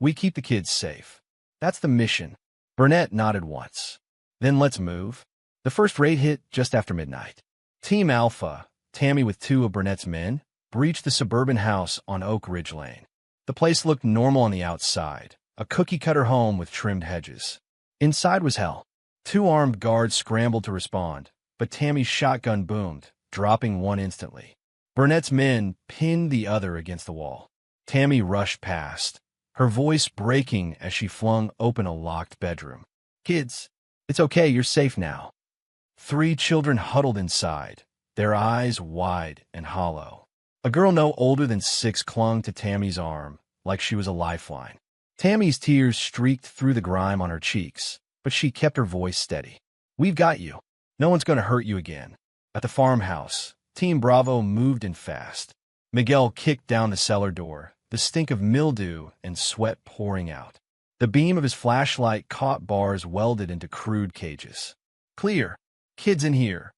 we keep the kids safe. That's the mission. Burnett nodded once. Then let's move. The first raid hit just after midnight. Team Alpha, Tammy with 2 of Burnett's men, breached the suburban house on Oak Ridge Lane. The place looked normal on the outside, a cookie-cutter home with trimmed hedges. Inside was hell. 2 armed guards scrambled to respond, but Tammy's shotgun boomed, dropping one instantly. Burnett's men pinned the other against the wall. Tammy rushed past, her voice breaking as she flung open a locked bedroom. "Kids, it's okay, you're safe now." 3 children huddled inside, their eyes wide and hollow. A girl no older than 6 clung to Tammy's arm like she was a lifeline. Tammy's tears streaked through the grime on her cheeks, but she kept her voice steady. "We've got you. No one's going to hurt you again." At the farmhouse, Team Bravo moved in fast. Miguel kicked down the cellar door, the stink of mildew and sweat pouring out. The beam of his flashlight caught bars welded into crude cages. "Clear. Kids in here,"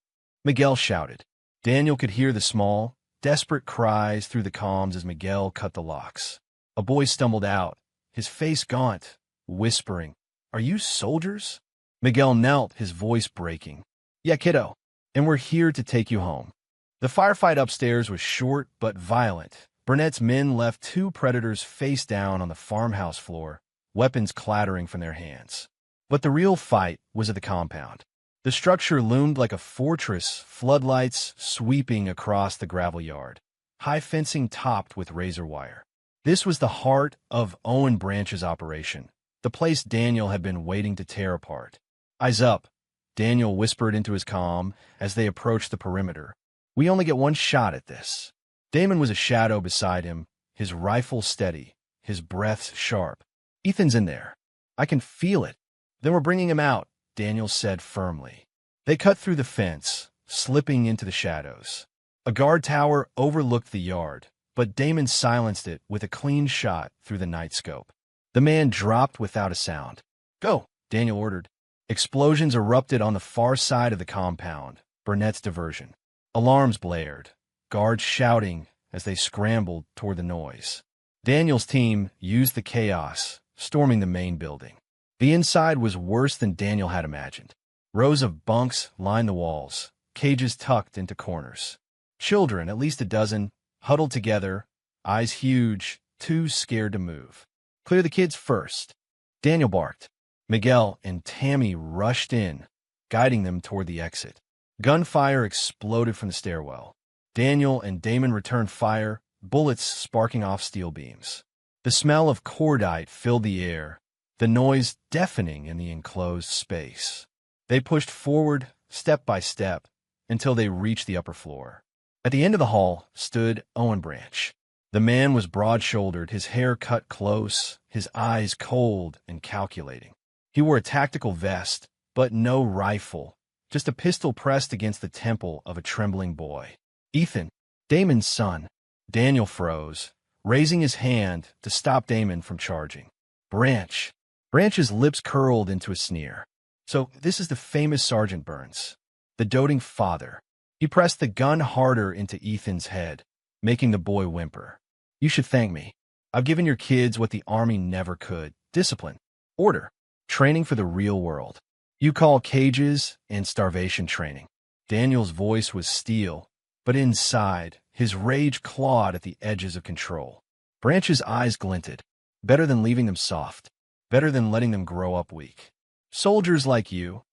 Miguel shouted. Daniel could hear the small, desperate cries through the comms as Miguel cut the locks. A boy stumbled out, his face gaunt, whispering, "Are you soldiers?" Miguel knelt, his voice breaking. "Yeah, kiddo, and we're here to take you home." The firefight upstairs was short but violent. Burnett's men left 2 predators face down on the farmhouse floor, weapons clattering from their hands. But the real fight was at the compound. The structure loomed like a fortress, floodlights sweeping across the gravel yard, high fencing topped with razor wire. This was the heart of Owen Branch's operation, the place Daniel had been waiting to tear apart. "Eyes up," Daniel whispered into his comm as they approached the perimeter. "We only get one shot at this." Damon was a shadow beside him, his rifle steady, his breath sharp. "Ethan's in there. I can feel it." "Then we're bringing him out," Daniel said firmly. They cut through the fence, slipping into the shadows. A guard tower overlooked the yard, but Damon silenced it with a clean shot through the night scope. The man dropped without a sound. "Go," Daniel ordered. Explosions erupted on the far side of the compound, Burnett's diversion. Alarms blared, guards shouting as they scrambled toward the noise. Daniel's team used the chaos, storming the main building. The inside was worse than Daniel had imagined. Rows of bunks lined the walls, cages tucked into corners. Children, at least a dozen, huddled together, eyes huge, too scared to move. "Clear the kids first," Daniel barked. Miguel and Tammy rushed in, guiding them toward the exit. Gunfire exploded from the stairwell. Daniel and Damon returned fire, bullets sparking off steel beams. The smell of cordite filled the air, the noise deafening in the enclosed space. They pushed forward, step by step, until they reached the upper floor. At the end of the hall stood Owen Branch. The man was broad-shouldered, his hair cut close, his eyes cold and calculating. He wore a tactical vest, but no rifle, just a pistol pressed against the temple of a trembling boy. "Ethan, Damon's son." Daniel froze, raising his hand to stop Damon from charging. "Branch." Branch's lips curled into a sneer. "So this is the famous Sergeant Burns, the doting father." He pressed the gun harder into Ethan's head, making the boy whimper. "You should thank me. I've given your kids what the Army never could: discipline, order, training for the real world. You call cages and starvation training." Daniel's voice was steel, but inside, his rage clawed at the edges of control. Branch's eyes glinted. "Better than leaving them soft. Better than letting them grow up weak. Soldiers like you,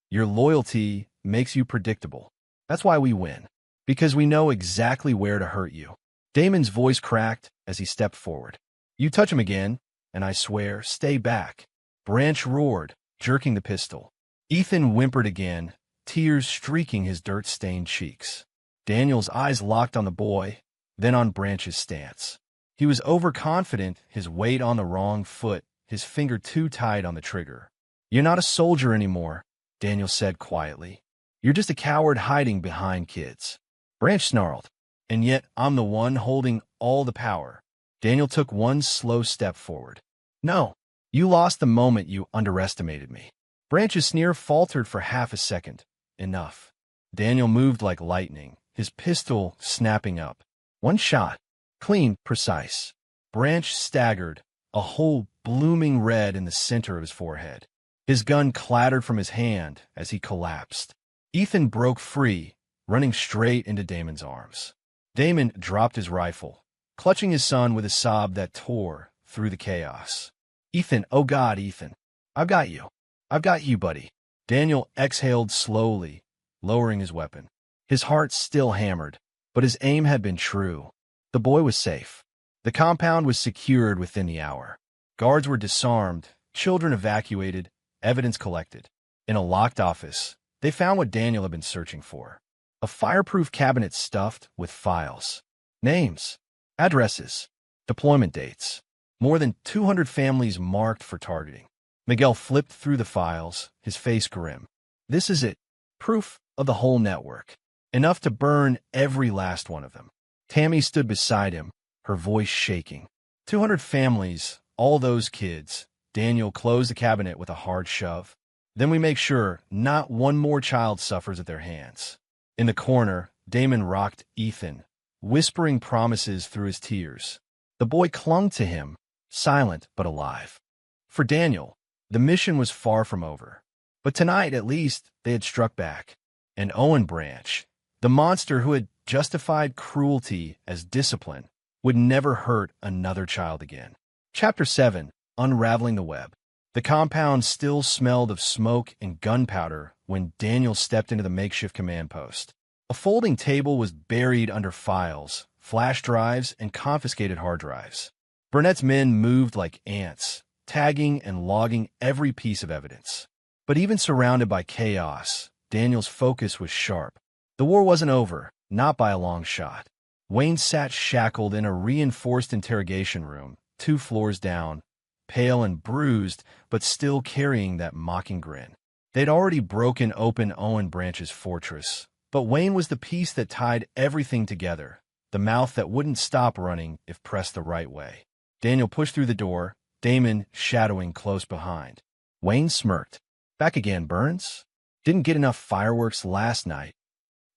your loyalty makes you predictable. That's why we win. Because we know exactly where to hurt you." Damon's voice cracked as he stepped forward. "You touch him again, and I swear, stay back." Branch roared, jerking the pistol. Ethan whimpered again, tears streaking his dirt-stained cheeks. Daniel's eyes locked on the boy, then on Branch's stance. He was overconfident, his weight on the wrong foot, his finger too tight on the trigger. "You're not a soldier anymore," Daniel said quietly. "You're just a coward hiding behind kids." Branch snarled. "And yet I'm the one holding all the power." Daniel took one slow step forward. "No, you lost the moment you underestimated me." Branch's sneer faltered for half a second. "Enough." Daniel moved like lightning, his pistol snapping up. One shot. Clean, precise. Branch staggered, a hole blooming red in the center of his forehead. His gun clattered from his hand as he collapsed. Ethan broke free, running straight into Damon's arms. Damon dropped his rifle, clutching his son with a sob that tore through the chaos. Ethan, oh God, Ethan. I've got you. I've got you, buddy. Daniel exhaled slowly, lowering his weapon. His heart still hammered, but his aim had been true. The boy was safe. The compound was secured within the hour. Guards were disarmed, children evacuated, evidence collected. In a locked office, they found what Daniel had been searching for. A fireproof cabinet stuffed with files. Names, addresses, deployment dates. More than 200 families marked for targeting. Miguel flipped through the files, his face grim. This is it. Proof of the whole network. Enough to burn every last one of them. Tammy stood beside him, her voice shaking. 200 families, all those kids. Daniel closed the cabinet with a hard shove. Then we make sure not one more child suffers at their hands. In the corner, Damon rocked Ethan, whispering promises through his tears. The boy clung to him, silent but alive. For Daniel, the mission was far from over. But tonight, at least, they had struck back. And Owen Branch, the monster who had justified cruelty as discipline, would never hurt another child again. Chapter 7. Unraveling the Web. The compound still smelled of smoke and gunpowder when Daniel stepped into the makeshift command post. A folding table was buried under files, flash drives, and confiscated hard drives. Burnett's men moved like ants, tagging and logging every piece of evidence. But even surrounded by chaos, Daniel's focus was sharp. The war wasn't over, not by a long shot. Wayne sat shackled in a reinforced interrogation room, 2 floors down, pale and bruised, but still carrying that mocking grin. They'd already broken open Owen Branch's fortress, but Wayne was the piece that tied everything together, the mouth that wouldn't stop running if pressed the right way. Daniel pushed through the door, Damon shadowing close behind. Wayne smirked. Back again, Burns? Didn't get enough fireworks last night.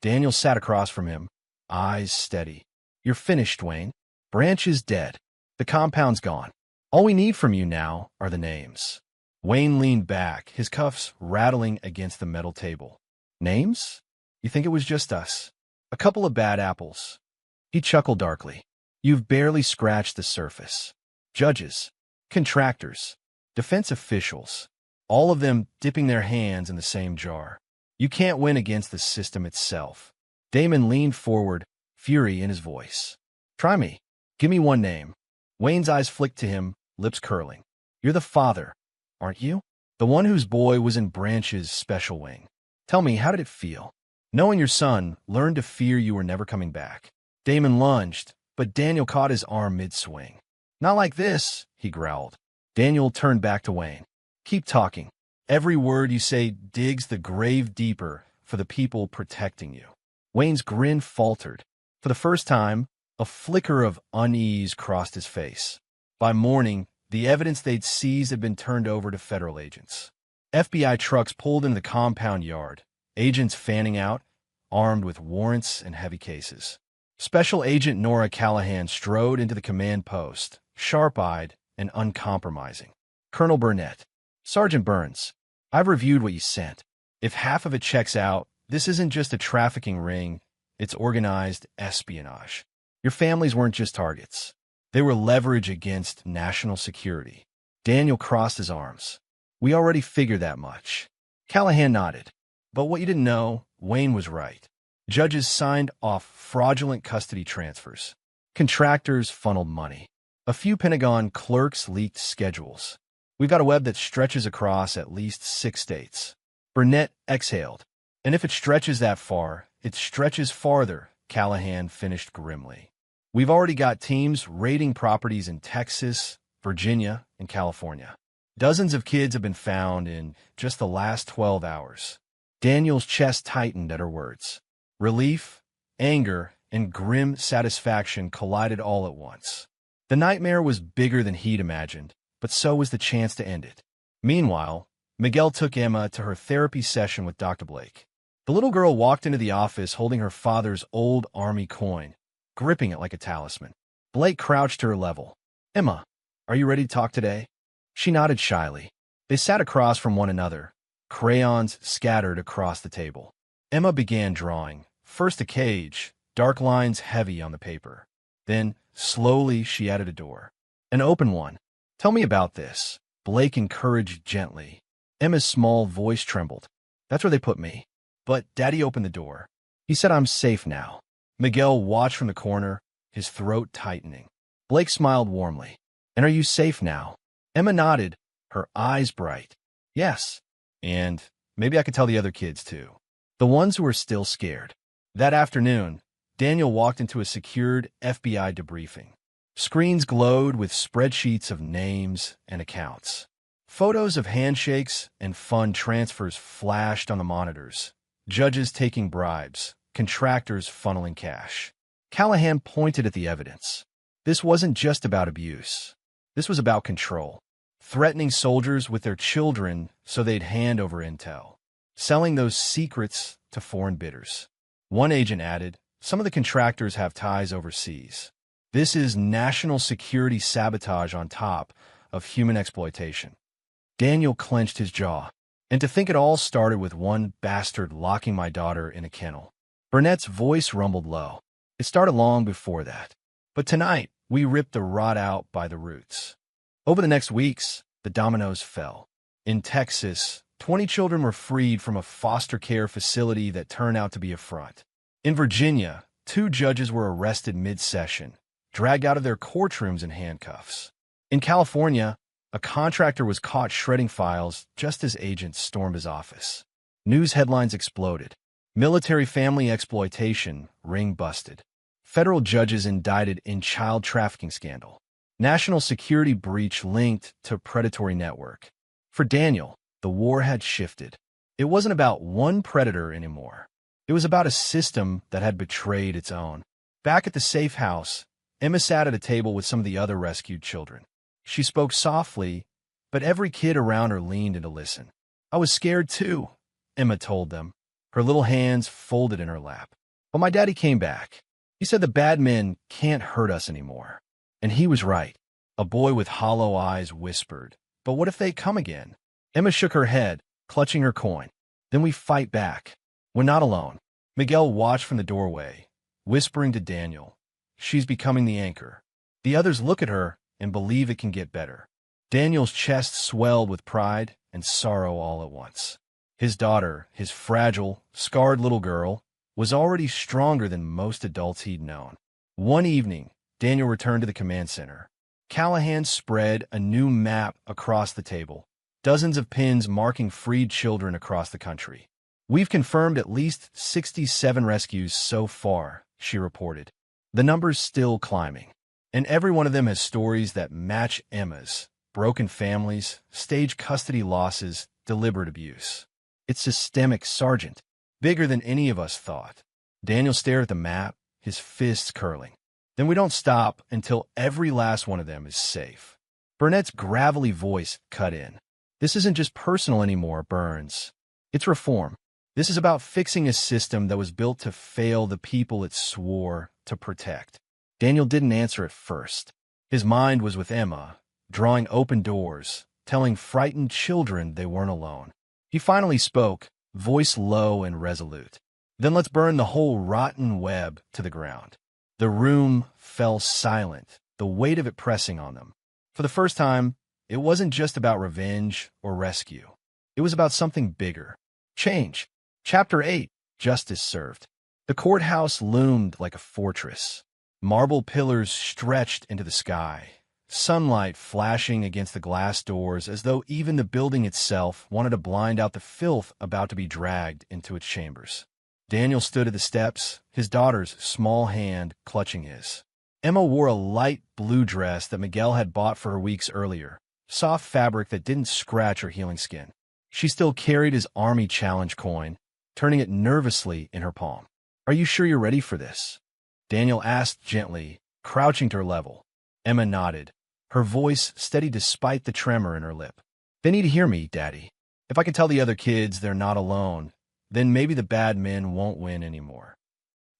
Daniel sat across from him, eyes steady. You're finished, Wayne. Branch is dead. The compound's gone. All we need from you now are the names. Wayne leaned back, his cuffs rattling against the metal table. Names? You think it was just us? A couple of bad apples. He chuckled darkly. You've barely scratched the surface. Judges, contractors, defense officials, all of them dipping their hands in the same jar. You can't win against the system itself. Damon leaned forward, fury in his voice. Try me. Give me one name. Wayne's eyes flicked to him, lips curling. You're the father, aren't you? The one whose boy was in Branch's special wing. Tell me, how did it feel? Knowing your son learned to fear you were never coming back. Damon lunged, but Daniel caught his arm mid-swing. Not like this, he growled. Daniel turned back to Wayne. Keep talking. Every word you say digs the grave deeper for the people protecting you. Wayne's grin faltered. For the first time, a flicker of unease crossed his face. By morning, the evidence they'd seized had been turned over to federal agents. FBI trucks pulled into the compound yard, agents fanning out, armed with warrants and heavy cases. Special Agent Nora Callahan strode into the command post, sharp-eyed and uncompromising. Colonel Burnett. Sergeant Burns, I've reviewed what you sent. If half of it checks out, this isn't just a trafficking ring, it's organized espionage. Your families weren't just targets. They were leverage against national security. Daniel crossed his arms. We already figured that much. Callahan nodded. But what you didn't know, Wayne was right. Judges signed off fraudulent custody transfers. Contractors funneled money. A few Pentagon clerks leaked schedules. We've got a web that stretches across at least 6 states. Burnett exhaled. And if it stretches that far, it stretches farther, Callahan finished grimly. We've already got teams raiding properties in Texas, Virginia, and California. Dozens of kids have been found in just the last 12 hours. Daniel's chest tightened at her words. Relief, anger, and grim satisfaction collided all at once. The nightmare was bigger than he'd imagined, but so was the chance to end it. Meanwhile, Miguel took Emma to her therapy session with Dr. Blake. The little girl walked into the office holding her father's old army coin, gripping it like a talisman. Blake crouched to her level. "Emma, are you ready to talk today?" She nodded shyly. They sat across from one another, crayons scattered across the table. Emma began drawing, first a cage, dark lines heavy on the paper. Then, slowly, she added a door. "An open one. Tell me about this," Blake encouraged gently. Emma's small voice trembled. "That's where they put me." But Daddy opened the door. He said I'm safe now. Miguel watched from the corner, his throat tightening. Blake smiled warmly. "And are you safe now?" Emma nodded, her eyes bright. "Yes. And maybe I could tell the other kids too. The ones who are still scared." That afternoon, Daniel walked into a secured FBI debriefing. Screens glowed with spreadsheets of names and accounts. Photos of handshakes and fund transfers flashed on the monitors. Judges taking bribes, contractors funneling cash. Callahan pointed at the evidence. This wasn't just about abuse. This was about control. Threatening soldiers with their children so they'd hand over intel. Selling those secrets to foreign bidders. One agent added, "Some of the contractors have ties overseas. This is national security sabotage on top of human exploitation." Daniel clenched his jaw. And to think it all started with one bastard locking my daughter in a kennel. Burnett's voice rumbled low. "It started long before that. But tonight, we ripped the rot out by the roots." Over the next weeks, the dominoes fell. In Texas, 20 children were freed from a foster care facility that turned out to be a front. In Virginia, 2 judges were arrested mid-session, dragged out of their courtrooms in handcuffs. In California, a contractor was caught shredding files just as agents stormed his office. News headlines exploded. Military family exploitation, ring busted. Federal judges indicted in child trafficking scandal. National security breach linked to predatory network. For Daniel, the war had shifted. It wasn't about one predator anymore. It was about a system that had betrayed its own. Back at the safe house, Emma sat at a table with some of the other rescued children. She spoke softly, but every kid around her leaned in to listen. "I was scared too," Emma told them, her little hands folded in her lap. "But my daddy came back. He said the bad men can't hurt us anymore." And he was right. A boy with hollow eyes whispered, "But what if they come again?" Emma shook her head, clutching her coin. "Then we fight back. We're not alone." Miguel watched from the doorway, whispering to Daniel, "She's becoming the anchor." The others look at her and believe it can get better. Daniel's chest swelled with pride and sorrow all at once. His daughter, his fragile, scarred little girl, was already stronger than most adults he'd known. One evening, Daniel returned to the command center. Callahan spread a new map across the table, dozens of pins marking freed children across the country. "We've confirmed at least 67 rescues so far," she reported. The number's still climbing. And every one of them has stories that match Emma's. Broken families, staged custody losses, deliberate abuse. It's systemic, Sergeant. Bigger than any of us thought. Daniel stared at the map, his fists curling. "Then we don't stop until every last one of them is safe." Burnett's gravelly voice cut in. "This isn't just personal anymore, Burns. It's reform. This is about fixing a system that was built to fail the people it swore to protect." Daniel didn't answer at first. His mind was with Emma, drawing open doors, telling frightened children they weren't alone. He finally spoke, voice low and resolute. "Then let's burn the whole rotten web to the ground." The room fell silent, the weight of it pressing on them. For the first time, it wasn't just about revenge or rescue. It was about something bigger. Change. Chapter 8, Justice Served. The courthouse loomed like a fortress. Marble pillars stretched into the sky, sunlight flashing against the glass doors as though even the building itself wanted to blind out the filth about to be dragged into its chambers. Daniel stood at the steps, his daughter's small hand clutching his. Emma wore a light blue dress that Miguel had bought for her weeks earlier, soft fabric that didn't scratch her healing skin. She still carried his Army Challenge coin, turning it nervously in her palm. "Are you sure you're ready for this?" Daniel asked gently, crouching to her level. Emma nodded, her voice steady despite the tremor in her lip. "They need to hear me, Daddy. If I can tell the other kids they're not alone, then maybe the bad men won't win anymore."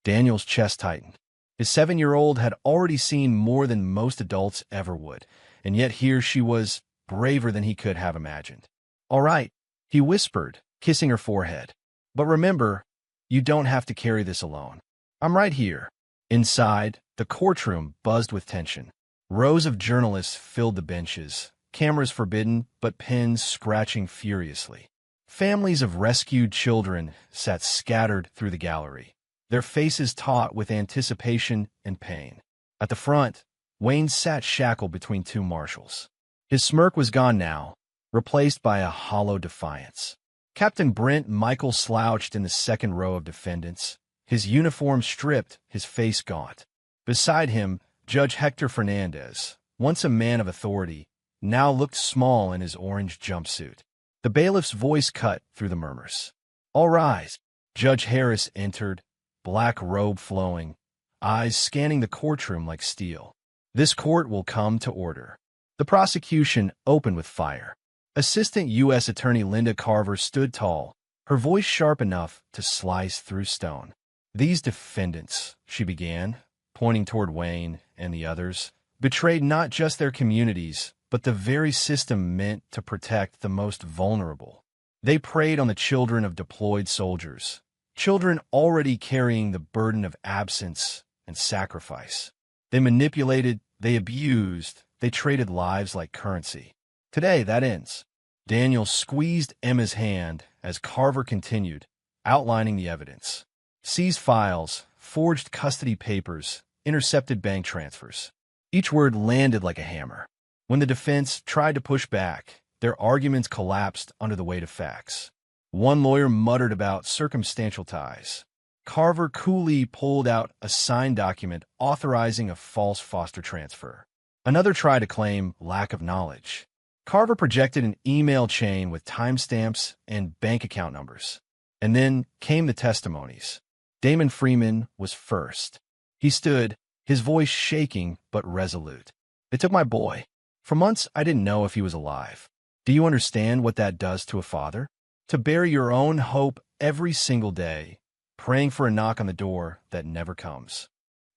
Daniel's chest tightened. His 7-year-old had already seen more than most adults ever would, and yet here she was, braver than he could have imagined. "All right," he whispered, kissing her forehead. "But remember, you don't have to carry this alone. I'm right here." Inside, the courtroom buzzed with tension. Rows of journalists filled the benches, cameras forbidden, but pens scratching furiously. Families of rescued children sat scattered through the gallery, their faces taut with anticipation and pain. At the front, Wayne sat shackled between two marshals. His smirk was gone now, replaced by a hollow defiance. Captain Brent Michael slouched in the second row of defendants, his uniform stripped, his face gaunt. Beside him, Judge Hector Fernandez, once a man of authority, now looked small in his orange jumpsuit. The bailiff's voice cut through the murmurs. "All rise." Judge Harris entered, black robe flowing, eyes scanning the courtroom like steel. "This court will come to order." The prosecution opened with fire. Assistant U.S. Attorney Linda Carver stood tall, her voice sharp enough to slice through stone. "These defendants," she began, pointing toward Wayne and the others, "betrayed not just their communities, but the very system meant to protect the most vulnerable. They preyed on the children of deployed soldiers, children already carrying the burden of absence and sacrifice. They manipulated, they abused, they traded lives like currency. Today, that ends." Daniel squeezed Emma's hand as Carver continued, outlining the evidence. Seized files, forged custody papers, intercepted bank transfers. Each word landed like a hammer. When the defense tried to push back, their arguments collapsed under the weight of facts. One lawyer muttered about circumstantial ties. Carver coolly pulled out a signed document authorizing a false foster transfer. Another tried to claim lack of knowledge. Carver projected an email chain with timestamps and bank account numbers. And then came the testimonies. Damon Freeman was first. He stood, his voice shaking but resolute. "They took my boy. For months, I didn't know if he was alive. Do you understand what that does to a father? To bury your own hope every single day, praying for a knock on the door that never comes."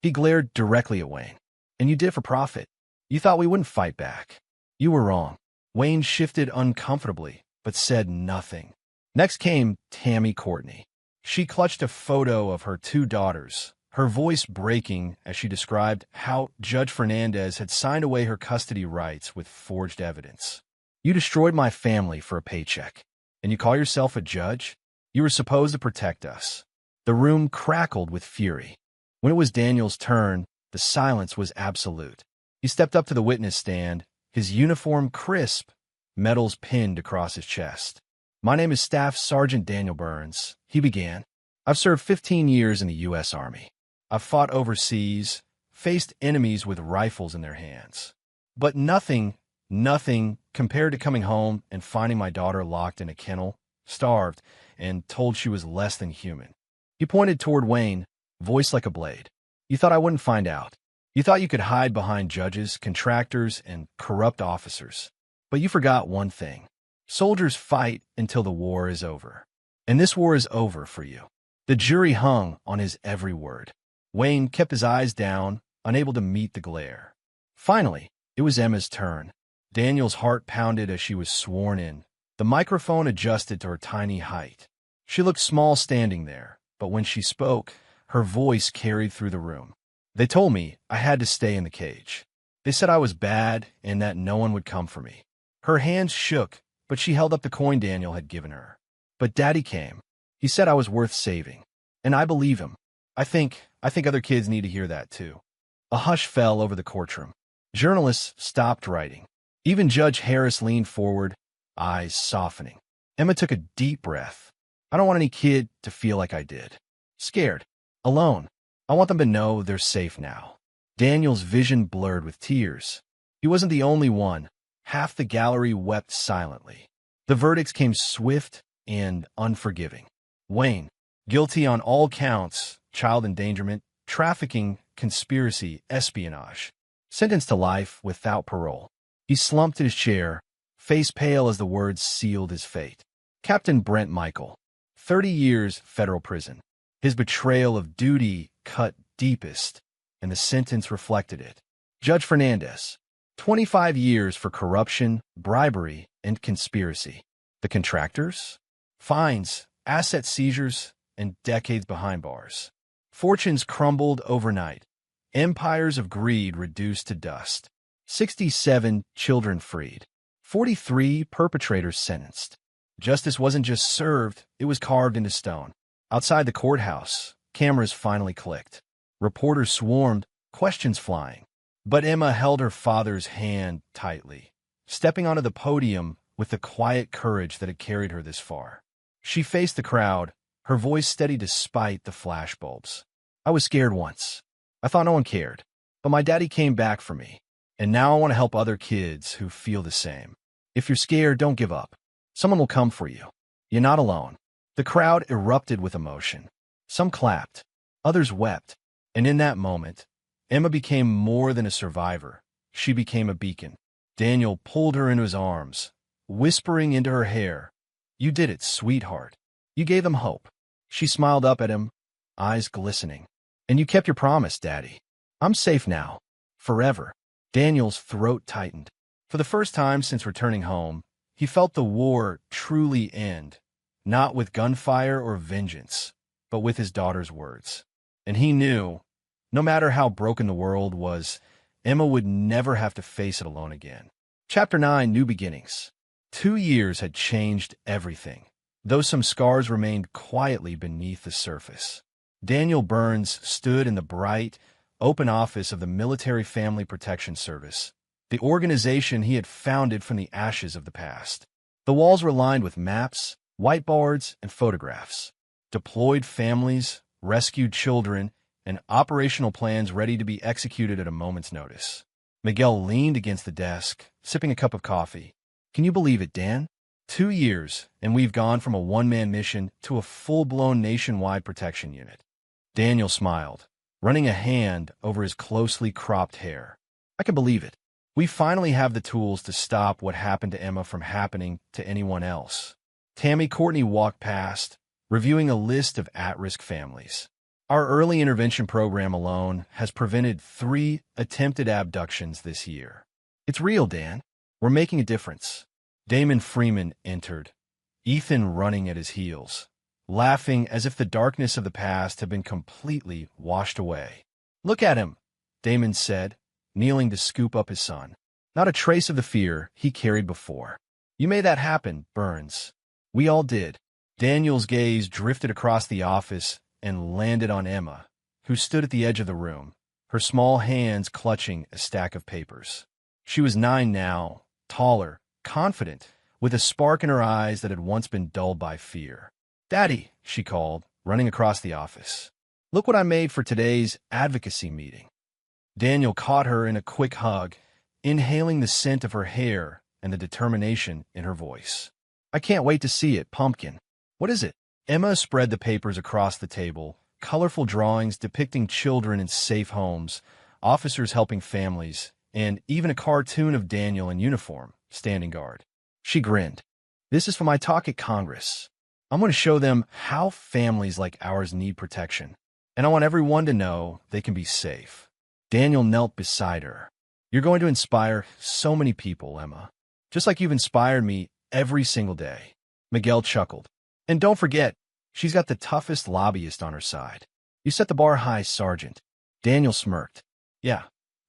He glared directly at Wayne. "And you did it for profit. You thought we wouldn't fight back. You were wrong." Wayne shifted uncomfortably, but said nothing. Next came Tammy Courtney. She clutched a photo of her two daughters, her voice breaking as she described how Judge Fernandez had signed away her custody rights with forged evidence. "You destroyed my family for a paycheck, and you call yourself a judge? You were supposed to protect us." The room crackled with fury. When it was Daniel's turn, the silence was absolute. He stepped up to the witness stand, his uniform crisp, medals pinned across his chest. "My name is Staff Sergeant Daniel Burns," he began. "I've served 15 years in the U.S. Army. I've fought overseas, faced enemies with rifles in their hands. But nothing compared to coming home and finding my daughter locked in a kennel, starved, and told she was less than human." He pointed toward Wayne, voice like a blade. "You thought I wouldn't find out. You thought you could hide behind judges, contractors, and corrupt officers. But you forgot one thing. Soldiers fight until the war is over. And this war is over for you." The jury hung on his every word. Wayne kept his eyes down, unable to meet the glare. Finally, it was Emma's turn. Daniel's heart pounded as she was sworn in. The microphone adjusted to her tiny height. She looked small standing there, but when she spoke, her voice carried through the room. "They told me I had to stay in the cage. They said I was bad and that no one would come for me." Her hands shook, but she held up the coin Daniel had given her. "But Daddy came. He said I was worth saving. And I believe him. I think other kids need to hear that too." A hush fell over the courtroom. Journalists stopped writing. Even Judge Harris leaned forward, eyes softening. Emma took a deep breath. "I don't want any kid to feel like I did. Scared. Alone. I want them to know they're safe now." Daniel's vision blurred with tears. He wasn't the only one. Half the gallery wept silently. The verdicts came swift and unforgiving. Wayne, guilty on all counts, child endangerment, trafficking, conspiracy, espionage. Sentenced to life without parole. He slumped in his chair, face pale as the words sealed his fate. Captain Brent Michael, 30 years federal prison. His betrayal of duty cut deepest. and the sentence reflected it. Judge Fernandez, 25 years for corruption, bribery, and conspiracy. The contractors? Fines, asset seizures, and decades behind bars. Fortunes crumbled overnight. Empires of greed reduced to dust. 67 children freed. 43 perpetrators sentenced. Justice wasn't just served, it was carved into stone. Outside the courthouse, cameras finally clicked. Reporters swarmed, questions flying. But Emma held her father's hand tightly, stepping onto the podium with the quiet courage that had carried her this far. She faced the crowd, her voice steady despite the flashbulbs. I was scared once. I thought no one cared. But my daddy came back for me. And now I want to help other kids who feel the same. If you're scared, don't give up. Someone will come for you. You're not alone. The crowd erupted with emotion. Some clapped. Others wept. And in that moment, Emma became more than a survivor. She became a beacon. Daniel pulled her into his arms, whispering into her hair, "You did it, sweetheart. You gave them hope." She smiled up at him, eyes glistening. "And you kept your promise, Daddy. I'm safe now. Forever." Daniel's throat tightened. For the first time since returning home, he felt the war truly end, not with gunfire or vengeance, but with his daughter's words. And he knew, no matter how broken the world was, Emma would never have to face it alone again. Chapter 9, New Beginnings. 2 years had changed everything, though some scars remained quietly beneath the surface. Daniel Burns stood in the bright, open office of the Military Family Protection Service, the organization he had founded from the ashes of the past. The walls were lined with maps, whiteboards, and photographs. Deployed families, rescued children, and operational plans ready to be executed at a moment's notice. Miguel leaned against the desk, sipping a cup of coffee. "Can you believe it, Dan? 2 years, and we've gone from a one-man mission to a full-blown nationwide protection unit." Daniel smiled, running a hand over his closely cropped hair. "I can believe it. We finally have the tools to stop what happened to Emma from happening to anyone else." Tammy Courtney walked past, reviewing a list of at-risk families. "Our early intervention program alone has prevented 3 attempted abductions this year. It's real, Dan. We're making a difference." Damon Freeman entered, Ethan running at his heels, laughing as if the darkness of the past had been completely washed away. "Look at him," Damon said, kneeling to scoop up his son. Not a trace of the fear he carried before. "You made that happen, Burns. We all did." Daniel's gaze drifted across the office and landed on Emma, who stood at the edge of the room, her small hands clutching a stack of papers. She was 9 now, taller, confident, with a spark in her eyes that had once been dulled by fear. "Daddy," she called, running across the office. "Look what I made for today's advocacy meeting." Daniel caught her in a quick hug, inhaling the scent of her hair and the determination in her voice. "I can't wait to see it, Pumpkin." "What is it?" Emma spread the papers across the table, colorful drawings depicting children in safe homes, officers helping families, and even a cartoon of Daniel in uniform, standing guard. She grinned. "This is for my talk at Congress. I'm going to show them how families like ours need protection, and I want everyone to know they can be safe." Daniel knelt beside her. "You're going to inspire so many people, Emma, just like you've inspired me every single day." Miguel chuckled. "And don't forget, she's got the toughest lobbyist on her side. You set the bar high, Sergeant." Daniel smirked. "Yeah,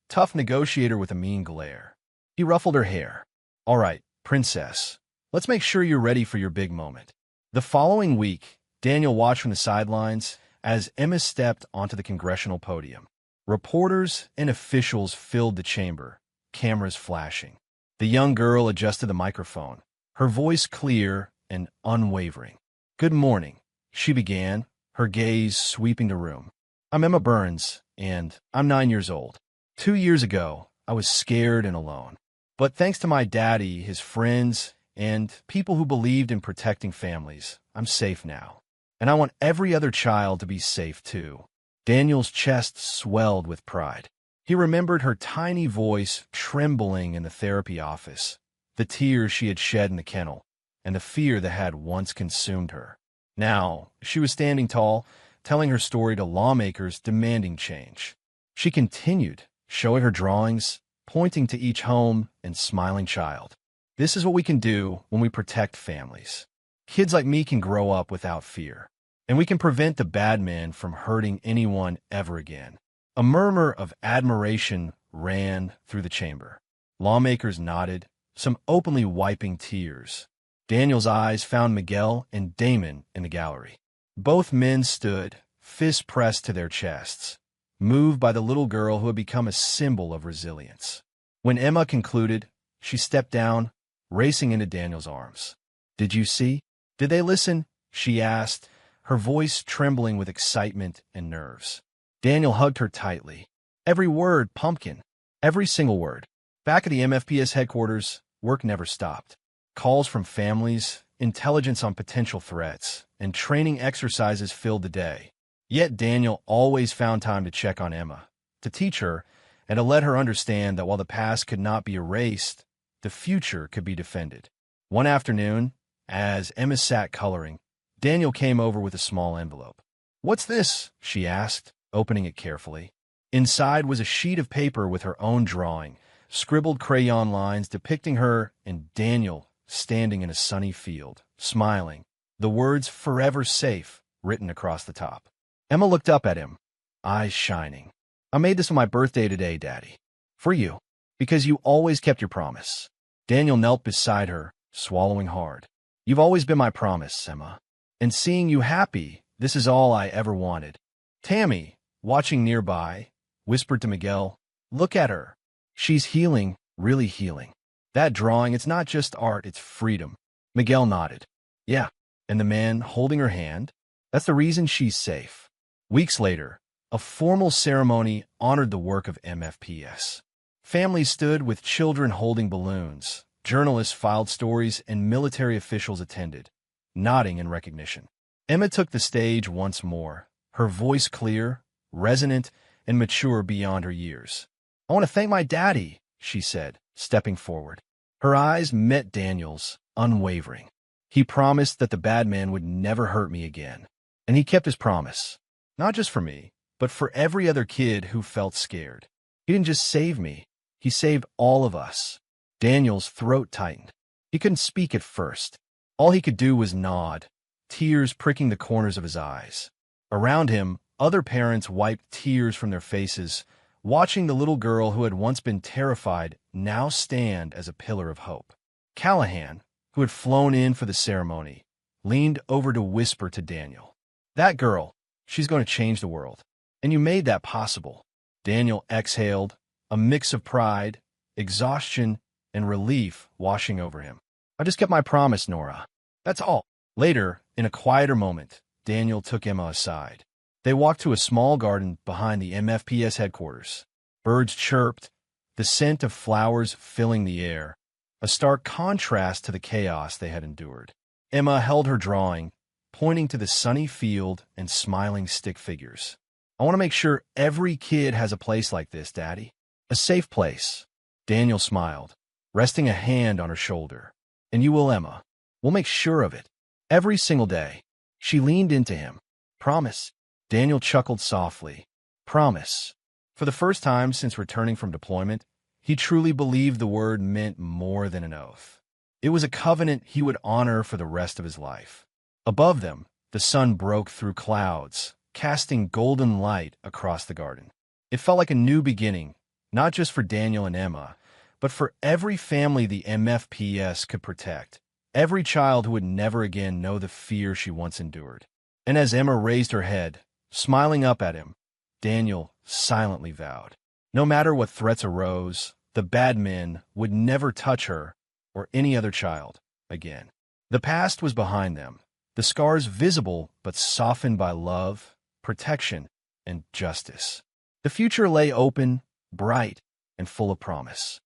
tough negotiator with a mean glare." He ruffled her hair. "All right, Princess, let's make sure you're ready for your big moment." The following week, Daniel watched from the sidelines as Emma stepped onto the congressional podium. Reporters and officials filled the chamber, cameras flashing. The young girl adjusted the microphone, her voice clear and unwavering. "Good morning," she began, her gaze sweeping the room. "I'm Emma Burns, and I'm 9 years old. 2 years ago, I was scared and alone. But thanks to my daddy, his friends, and people who believed in protecting families, I'm safe now. And I want every other child to be safe too." Daniel's chest swelled with pride. He remembered her tiny voice trembling in the therapy office, the tears she had shed in the kennel, and the fear that had once consumed her. Now, she was standing tall, telling her story to lawmakers demanding change. She continued, showing her drawings, pointing to each home and smiling child. This is what we can do when we protect families. Kids like me can grow up without fear, and we can prevent the bad men from hurting anyone ever again. A murmur of admiration ran through the chamber. Lawmakers nodded, some openly wiping tears. Daniel's eyes found Miguel and Damon in the gallery. Both men stood, fists pressed to their chests, moved by the little girl who had become a symbol of resilience. When Emma concluded, she stepped down, racing into Daniel's arms. "Did you see? Did they listen?" she asked, her voice trembling with excitement and nerves. Daniel hugged her tightly. Every word, Pumpkin. Every single word. Back at the MFPS headquarters, work never stopped. Calls from families, intelligence on potential threats, and training exercises filled the day. Yet Daniel always found time to check on Emma, to teach her, and to let her understand that while the past could not be erased, the future could be defended. One afternoon, as Emma sat coloring, Daniel came over with a small envelope. "What's this?" she asked, opening it carefully. Inside was a sheet of paper with her own drawing, scribbled crayon lines depicting her and Daniel standing in a sunny field, smiling, the words "forever safe" written across the top. Emma looked up at him, eyes shining. "I made this on my birthday today, Daddy. For you. Because you always kept your promise." Daniel knelt beside her, swallowing hard. "You've always been my promise, Emma. And seeing you happy, this is all I ever wanted." Tammy, watching nearby, whispered to Miguel, "Look at her. She's healing, really healing. That drawing, it's not just art, it's freedom." Miguel nodded. "Yeah." And the man holding her hand, "That's the reason she's safe." Weeks later, a formal ceremony honored the work of MFPS. Families stood with children holding balloons. Journalists filed stories and military officials attended, nodding in recognition. Emma took the stage once more, her voice clear, resonant, and mature beyond her years. "I want to thank my daddy," she said, stepping forward. Her eyes met Daniel's, unwavering. "He promised that the bad man would never hurt me again. And he kept his promise. Not just for me, but for every other kid who felt scared. He didn't just save me, he saved all of us." Daniel's throat tightened. He couldn't speak at first. All he could do was nod, tears pricking the corners of his eyes. Around him, other parents wiped tears from their faces, watching the little girl who had once been terrified now stand as a pillar of hope. Callahan, who had flown in for the ceremony, leaned over to whisper to Daniel, "That girl, she's going to change the world. And you made that possible." Daniel exhaled, a mix of pride, exhaustion, and relief washing over him. "I just kept my promise, Nora. That's all." Later, in a quieter moment, Daniel took Emma aside. They walked to a small garden behind the MFPS headquarters. Birds chirped, the scent of flowers filling the air, a stark contrast to the chaos they had endured. Emma held her drawing, pointing to the sunny field and smiling stick figures. "I want to make sure every kid has a place like this, Daddy. A safe place." Daniel smiled, resting a hand on her shoulder. "And you will, Emma. We'll make sure of it. Every single day." She leaned into him. "Promise." Daniel chuckled softly. "Promise." For the first time since returning from deployment, he truly believed the word meant more than an oath. It was a covenant he would honor for the rest of his life. Above them, the sun broke through clouds, casting golden light across the garden. It felt like a new beginning, not just for Daniel and Emma, but for every family the MFPS could protect, every child who would never again know the fear she once endured. And as Emma raised her head, smiling up at him, Daniel silently vowed, no matter what threats arose, the bad men would never touch her or any other child again. The past was behind them, the scars visible but softened by love, protection, and justice. The future lay open, bright, and full of promise.